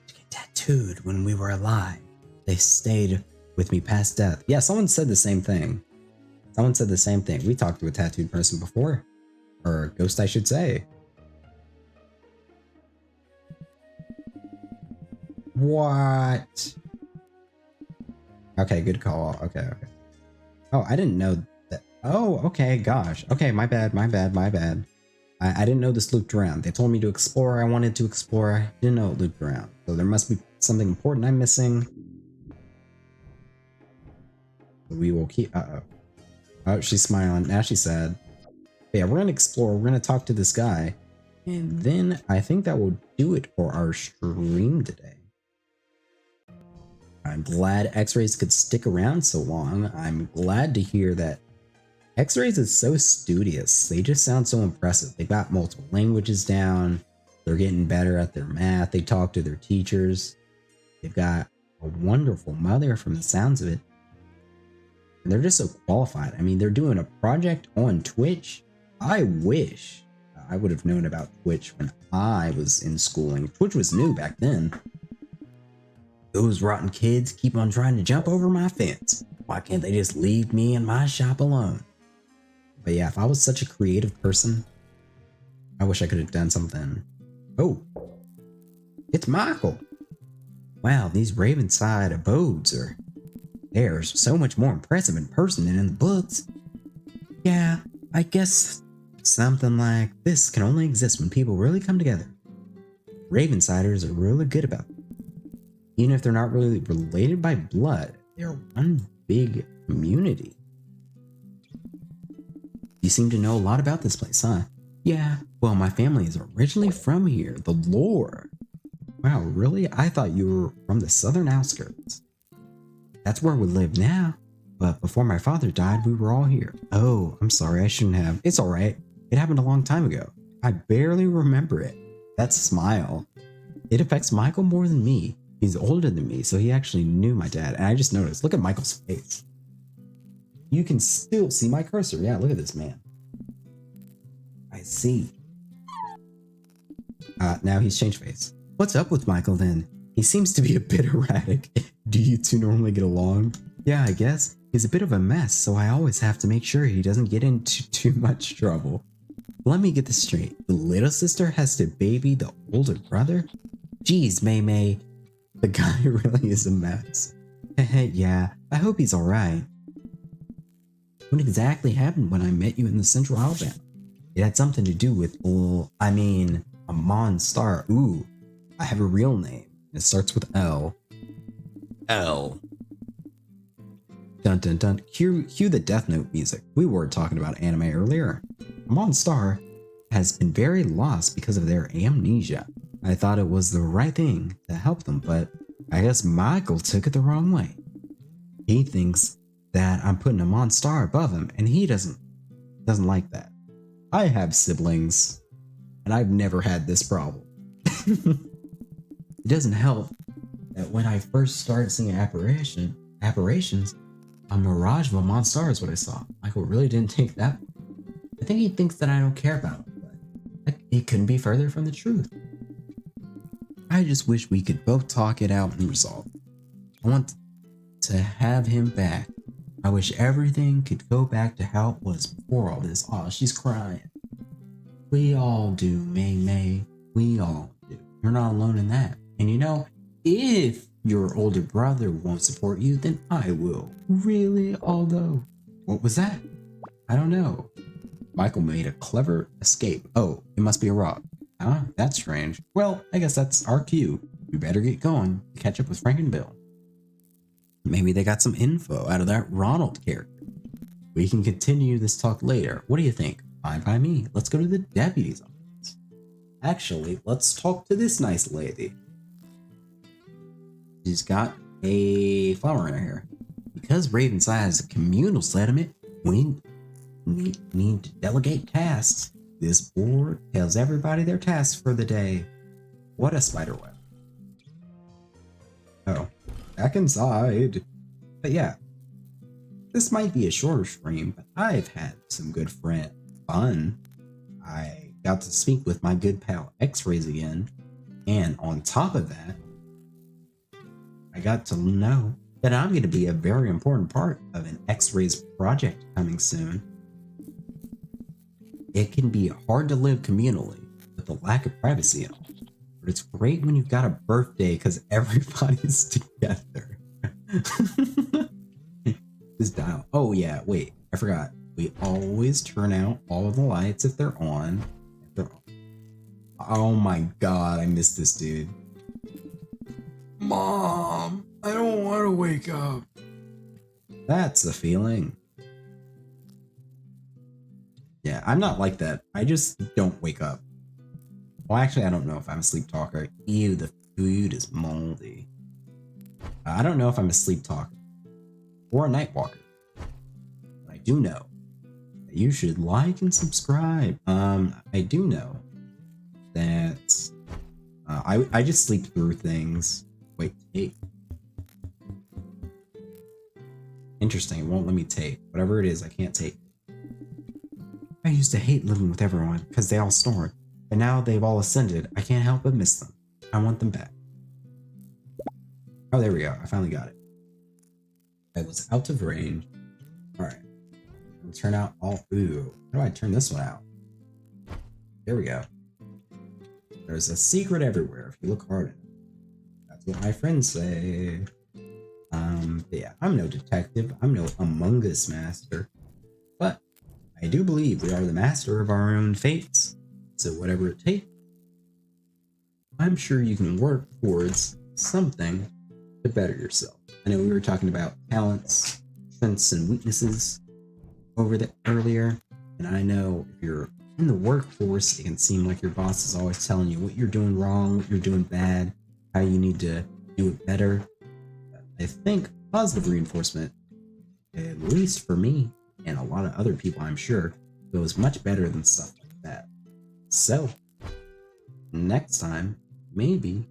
A: to get tattooed when we were alive. They stayed with me past death. Yeah, someone said the same thing. Someone said the same thing. We talked to a tattooed person before. Or a ghost, I should say. What? Okay, good call. Okay. Oh, I didn't know that. Oh, okay, gosh. Okay, my bad. I didn't know this looped around. They told me to explore. I wanted to explore. I didn't know it looped around. So there must be something important I'm missing. We will keep... Uh-oh. Oh, she's smiling. Now she's sad. But yeah, we're going to explore. We're going to talk to this guy. And then I think that will do it for our stream today. I'm glad X-Rays could stick around so long. I'm glad to hear that X-Rays is so studious. They just sound so impressive. They got multiple languages down. They're getting better at their math. They talk to their teachers. They've got a wonderful mother from the sounds of it. And they're just so qualified. I mean, they're doing a project on Twitch. I wish I would have known about Twitch when I was in schooling. Twitch was new back then. Those rotten kids keep on trying to jump over my fence. Why can't they just leave me and my shop alone? But yeah, if I was such a creative person, I wish I could have done something. Oh, it's Michael. Wow, these Ravenside abodes they're so much more impressive in person than in the books. Yeah, I guess something like this can only exist when people really come together. Ravensiders are really good about it. Even if they're not really related by blood, they're one big community. You seem to know a lot about this place, huh? Yeah, well, my family is originally from here, the lore. Wow, really? I thought you were from the southern outskirts. That's where we live now, but before my father died, we were all here. Oh, I'm sorry, I shouldn't have. It's alright. It happened a long time ago. I barely remember it. That smile. It affects Michael more than me. He's older than me, so he actually knew my dad. And I just noticed, look at Michael's face. You can still see my cursor. Yeah, look at this man. I see. Now he's changed face. What's up with Michael then? He seems to be a bit erratic. Do you two normally get along? Yeah, I guess. He's a bit of a mess, so I always have to make sure he doesn't get into too much trouble. Let me get this straight. The little sister has to baby the older brother? Jeez, May. The guy really is a mess. Yeah, I hope he's alright. What exactly happened when I met you in the Central Outbound? It had something to do with, Amon Star. Ooh, I have a real name. It starts with L. L. Dun dun dun. Cue the Death Note music. We were talking about anime earlier. Amon Star has been very lost because of their amnesia. I thought it was the right thing to help them, but
C: I guess Michael took it the wrong way. He thinks that I'm putting a Monstar above him, and he doesn't like that.
A: I have siblings, and I've never had this problem. It doesn't help that when I first started seeing apparitions, a mirage of a Monstar is what I saw. Michael really didn't think that. I think he thinks that I don't care about him, but it couldn't be further from the truth. I just wish we could both talk it out and resolve it. I want to have him back. I wish everything could go back to how it was before all this. Oh, she's crying. We all do, May May. We all do. You're not alone in that. And you know, if your older brother won't support you, then I will. Really, although. What was that? I don't know. Michael made a clever escape. Oh, it must be a rock. Huh? That's strange. Well, I guess that's our cue. We better get going to catch up with Frank and Bill. Maybe they got some info out of that Ronald character. We can continue this talk later. What do you think? Fine by me. Let's go to the deputy's office. Actually, let's talk to this nice lady. She's got a flower in her hair. Because Ravenside has a communal settlement, we need to delegate tasks. This board tells everybody their tasks for the day. What a spider web. Oh, back inside. But yeah, this might be a shorter stream, but I've had some good fun. I got to speak with my good pal X-Rays again, and on top of that, I got to know that I'm going to be a very important part of an X-Rays project coming soon. It can be hard to live communally with the lack of privacy and all, but it's great when you've got a birthday because everybody's together. This dial. Oh yeah, wait, I forgot. We always turn out all of the lights if they're on. Oh my god, I missed this dude. Mom, I don't want to wake up. That's the feeling. Yeah, I'm not like that. I just don't wake up. Well, actually, I don't know if I'm a sleep talker. Ew, the food is moldy. I don't know if I'm a sleep talker or a night walker. But I do know that you should like and subscribe. I do know that I just sleep through things. Wait, tape. Interesting, it won't let me tape. Whatever it is, I can't tape. I used to hate living with everyone because they all snored, but now they've all ascended. I can't help but miss them. I want them back. Oh, there we go. I finally got it. I was out of range. Alright. Turn out all. Ooh. How do I turn this one out? There we go. There's a secret everywhere if you look hard enough. That's what my friends say. But yeah, I'm no detective. I'm no Among Us master. But I do believe we are the master of our own fates. So whatever it takes, I'm sure you can work towards something to better yourself. I know we were talking about talents, strengths, and weaknesses over the earlier, and I know if you're in the workforce, it can seem like your boss is always telling you what you're doing wrong, what you're doing bad, how you need to do it better. I think positive reinforcement, at least for me and a lot of other people, I'm sure, goes much better than stuff like that. So, next time, maybe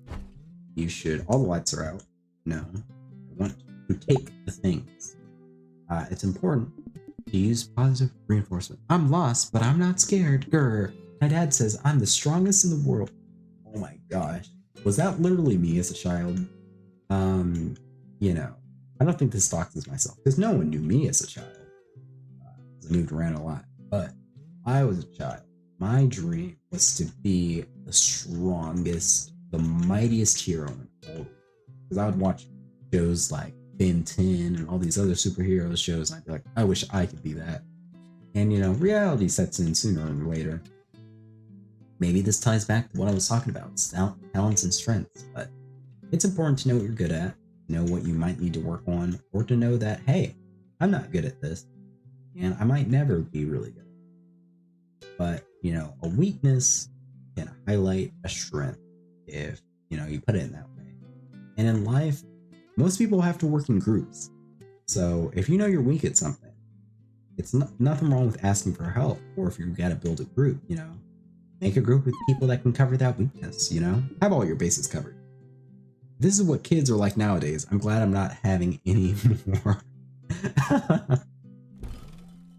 A: you should. All the lights are out. No, I want to take the things. It's important to use positive reinforcement. I'm lost, but I'm not scared. Grr. My dad says I'm the strongest in the world. Oh my gosh. Was that literally me as a child? You know, I don't think this doxes myself because no one knew me as a child. I moved around a lot, but I was a child. My dream was to be the strongest, the mightiest hero in the world. Because I would watch shows like Ben 10 and all these other superhero shows, and I'd be like, I wish I could be that. And you know, reality sets in sooner or later. Maybe this ties back to what I was talking about, talents and strengths, but it's important to know what you're good at, know what you might need to work on, or to know that, hey, I'm not good at this, and I might never be really good. But, you know, a weakness can highlight a strength if, you know, you put it in that way. And in life, most people have to work in groups. So if you know you're weak at something, it's nothing wrong with asking for help. Or if you gotta build a group, make a group with people that can cover that weakness, have all your bases covered. This is what kids are like nowadays. I'm glad I'm not having any more. The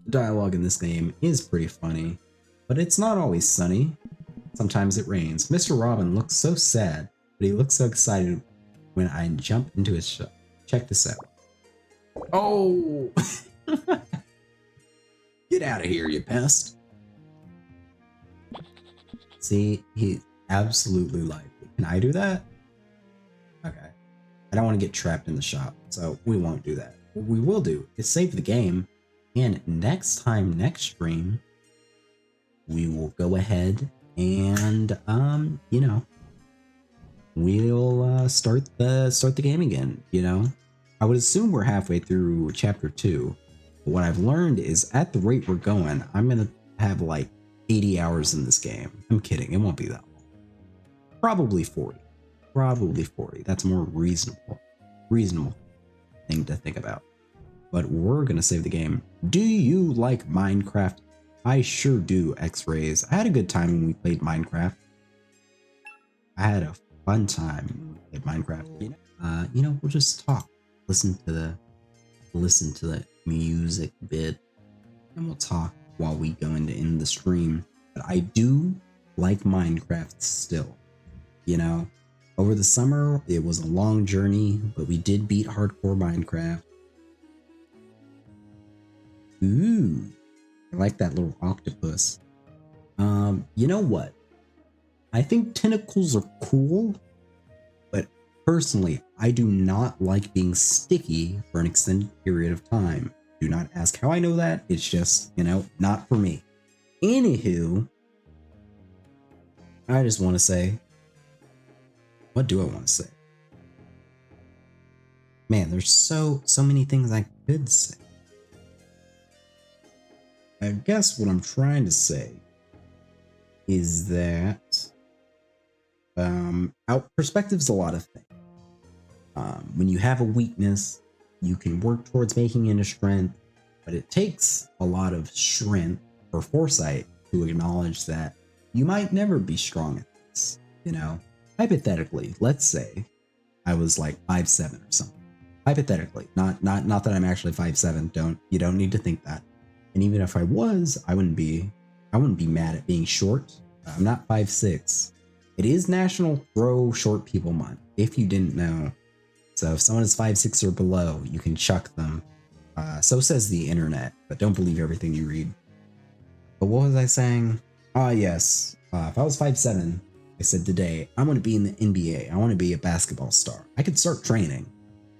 A: dialogue in this game is pretty funny, but it's not always sunny. Sometimes it rains. Mr. Robin looks so sad, but he looks so excited when I jump into his shop. Check this out. Oh! Get out of here, you pest. See, he absolutely liked it. Can I do that? Okay. I don't want to get trapped in the shop, so we won't do that. What we will do is save the game, and next stream, we will go ahead and, we'll start the game again, I would assume we're halfway through chapter 2. What I've learned is at the rate we're going, I'm gonna have like 80 hours in this game. I'm kidding, it won't be that long. Probably 40. That's a more reasonable thing to think about. But we're gonna save the game. Do you like Minecraft? I sure do, X-Rays. I had a good time when we played Minecraft. I had a fun time when we played Minecraft. We'll just talk. Listen to the music bit, and we'll talk while we go into end the stream. But I do like Minecraft still. Over the summer it was a long journey, but we did beat hardcore Minecraft. Ooh, I like that little octopus. You know what? I think tentacles are cool, but personally, I do not like being sticky for an extended period of time. Do not ask how I know that. It's just, not for me. Anywho, I just want to say, what do I want to say? Man, there's so many things I could say. I guess what I'm trying to say is that perspective's a lot of things. When you have a weakness, you can work towards making it a strength, but it takes a lot of strength or foresight to acknowledge that you might never be strong at this. Hypothetically, let's say I was like 5'7" or something. Hypothetically, not that I'm actually 5'7". You don't need to think that. And even if I was, I wouldn't be mad at being short. I'm not 5'6". It is National Throw Short People Month, if you didn't know. So if someone is 5'6" or below, you can chuck them. So says the internet, but don't believe everything you read. But what was I saying? Yes. If I was 5'7", I said today, I want to be in the NBA. I want to be a basketball star. I could start training.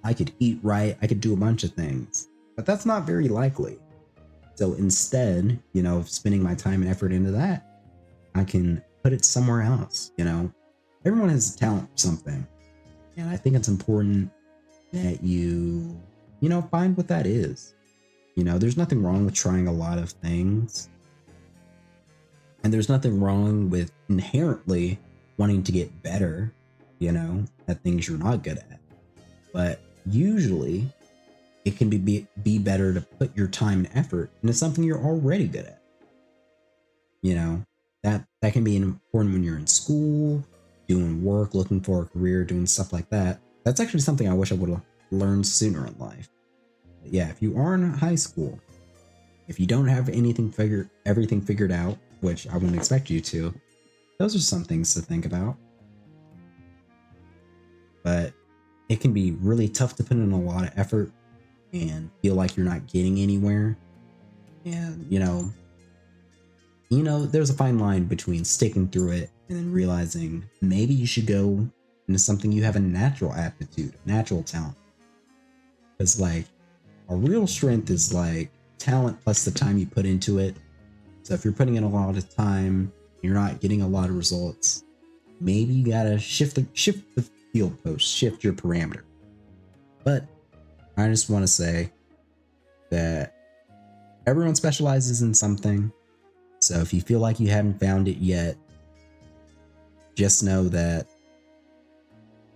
A: I could eat right. I could do a bunch of things. But that's not very likely. So instead, of spending my time and effort into that, I can put it somewhere else. Everyone has a talent for something. And I think it's important that you find what that is. There's nothing wrong with trying a lot of things. And there's nothing wrong with inherently wanting to get better, at things you're not good at. But usually it can be better to put your time and effort into something you're already good at. That can be important when you're in school, doing work, looking for a career, doing stuff like that. That's actually something I wish I would have learned sooner in life. But yeah, if you are in high school, if you don't have everything figured out, which I wouldn't expect you to, those are some things to think about. But it can be really tough to put in a lot of effort and feel like you're not getting anywhere. And, there's a fine line between sticking through it and then realizing maybe you should go into something you have a natural aptitude, natural talent. Because, a real strength is talent plus the time you put into it. So if you're putting in a lot of time, you're not getting a lot of results, maybe you gotta shift the field post, shift your parameter. But I just want to say that everyone specializes in something. So if you feel like you haven't found it yet, just know that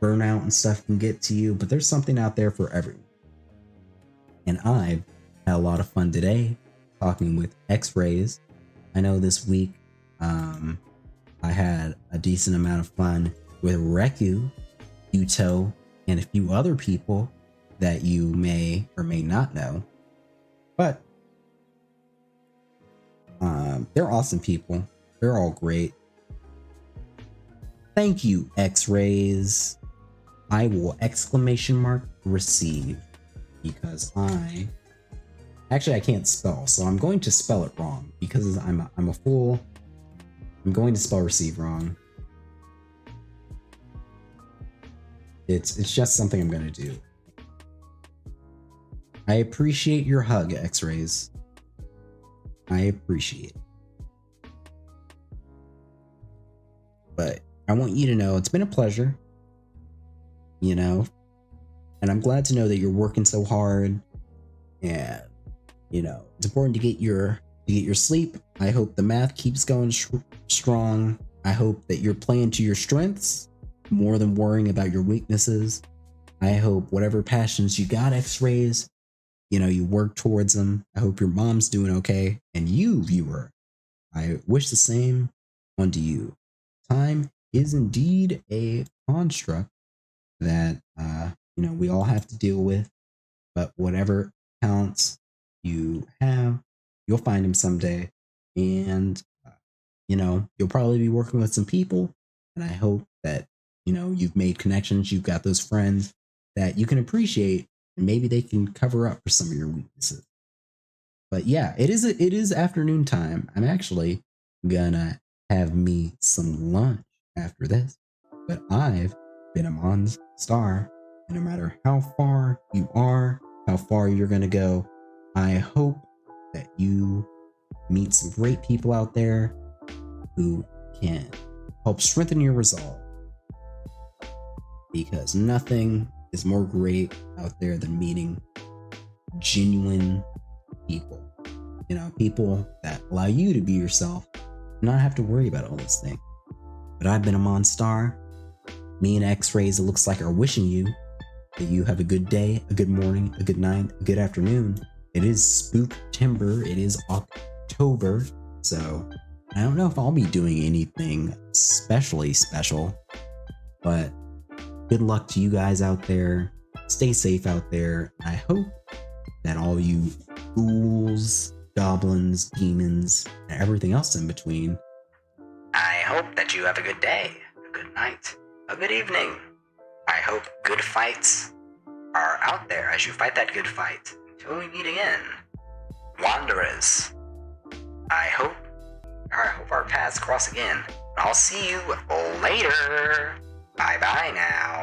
A: burnout and stuff can get to you, but there's something out there for everyone. And I've had a lot of fun today talking with X-Rays. I know this week I had a decent amount of fun with Reku, Yuto, and a few other people that you may or may not know. But they're awesome people. They're all great. Thank you, X-Rays. I will !receive because I can't spell, so I'm going to spell it wrong because I'm a fool. I'm going to spell receive wrong. It's just something I'm going to do. I appreciate your hug, X-Rays. I appreciate it. But I want you to know it's been a pleasure, you know, and I'm glad to know that you're working so hard, and you know it's important to get your sleep. I hope the math keeps going strong. I hope that you're playing to your strengths more than worrying about your weaknesses. I hope whatever passions you got, X-Rays, you know, you work towards them. I hope your mom's doing okay, and you, viewer, I wish the same unto you. Time is indeed a construct that you know, we all have to deal with, but whatever talents you have, you'll find them someday. And you know, you'll probably be working with some people, and I hope that, you know, you've made connections, you've got those friends that you can appreciate, and maybe they can cover up for some of your weaknesses. But yeah, it is afternoon time. I'm actually gonna have me some lunch after this. But I've been a Monstar, and no matter how far you are, how far you're gonna go, I hope that you meet some great people out there who can help strengthen your resolve. Because nothing is more great out there than meeting genuine people. You know, people that allow you to be yourself and not have to worry about all this thing. But I've been a Monstar. Me and X-Rays, it looks like, are wishing you that you have a good day, a good morning, a good night, a good afternoon. It is Spooktember. It is October. So I don't know if I'll be doing anything especially special, but good luck to you guys out there. Stay safe out there. I hope that all you ghouls, goblins, demons, and everything else in between, I hope that you have a good day, a good night, a good evening. I hope good fights are out there as you fight that good fight. Until we meet again, Wanderers, I hope our paths cross again. I'll see you later. Bye-bye now.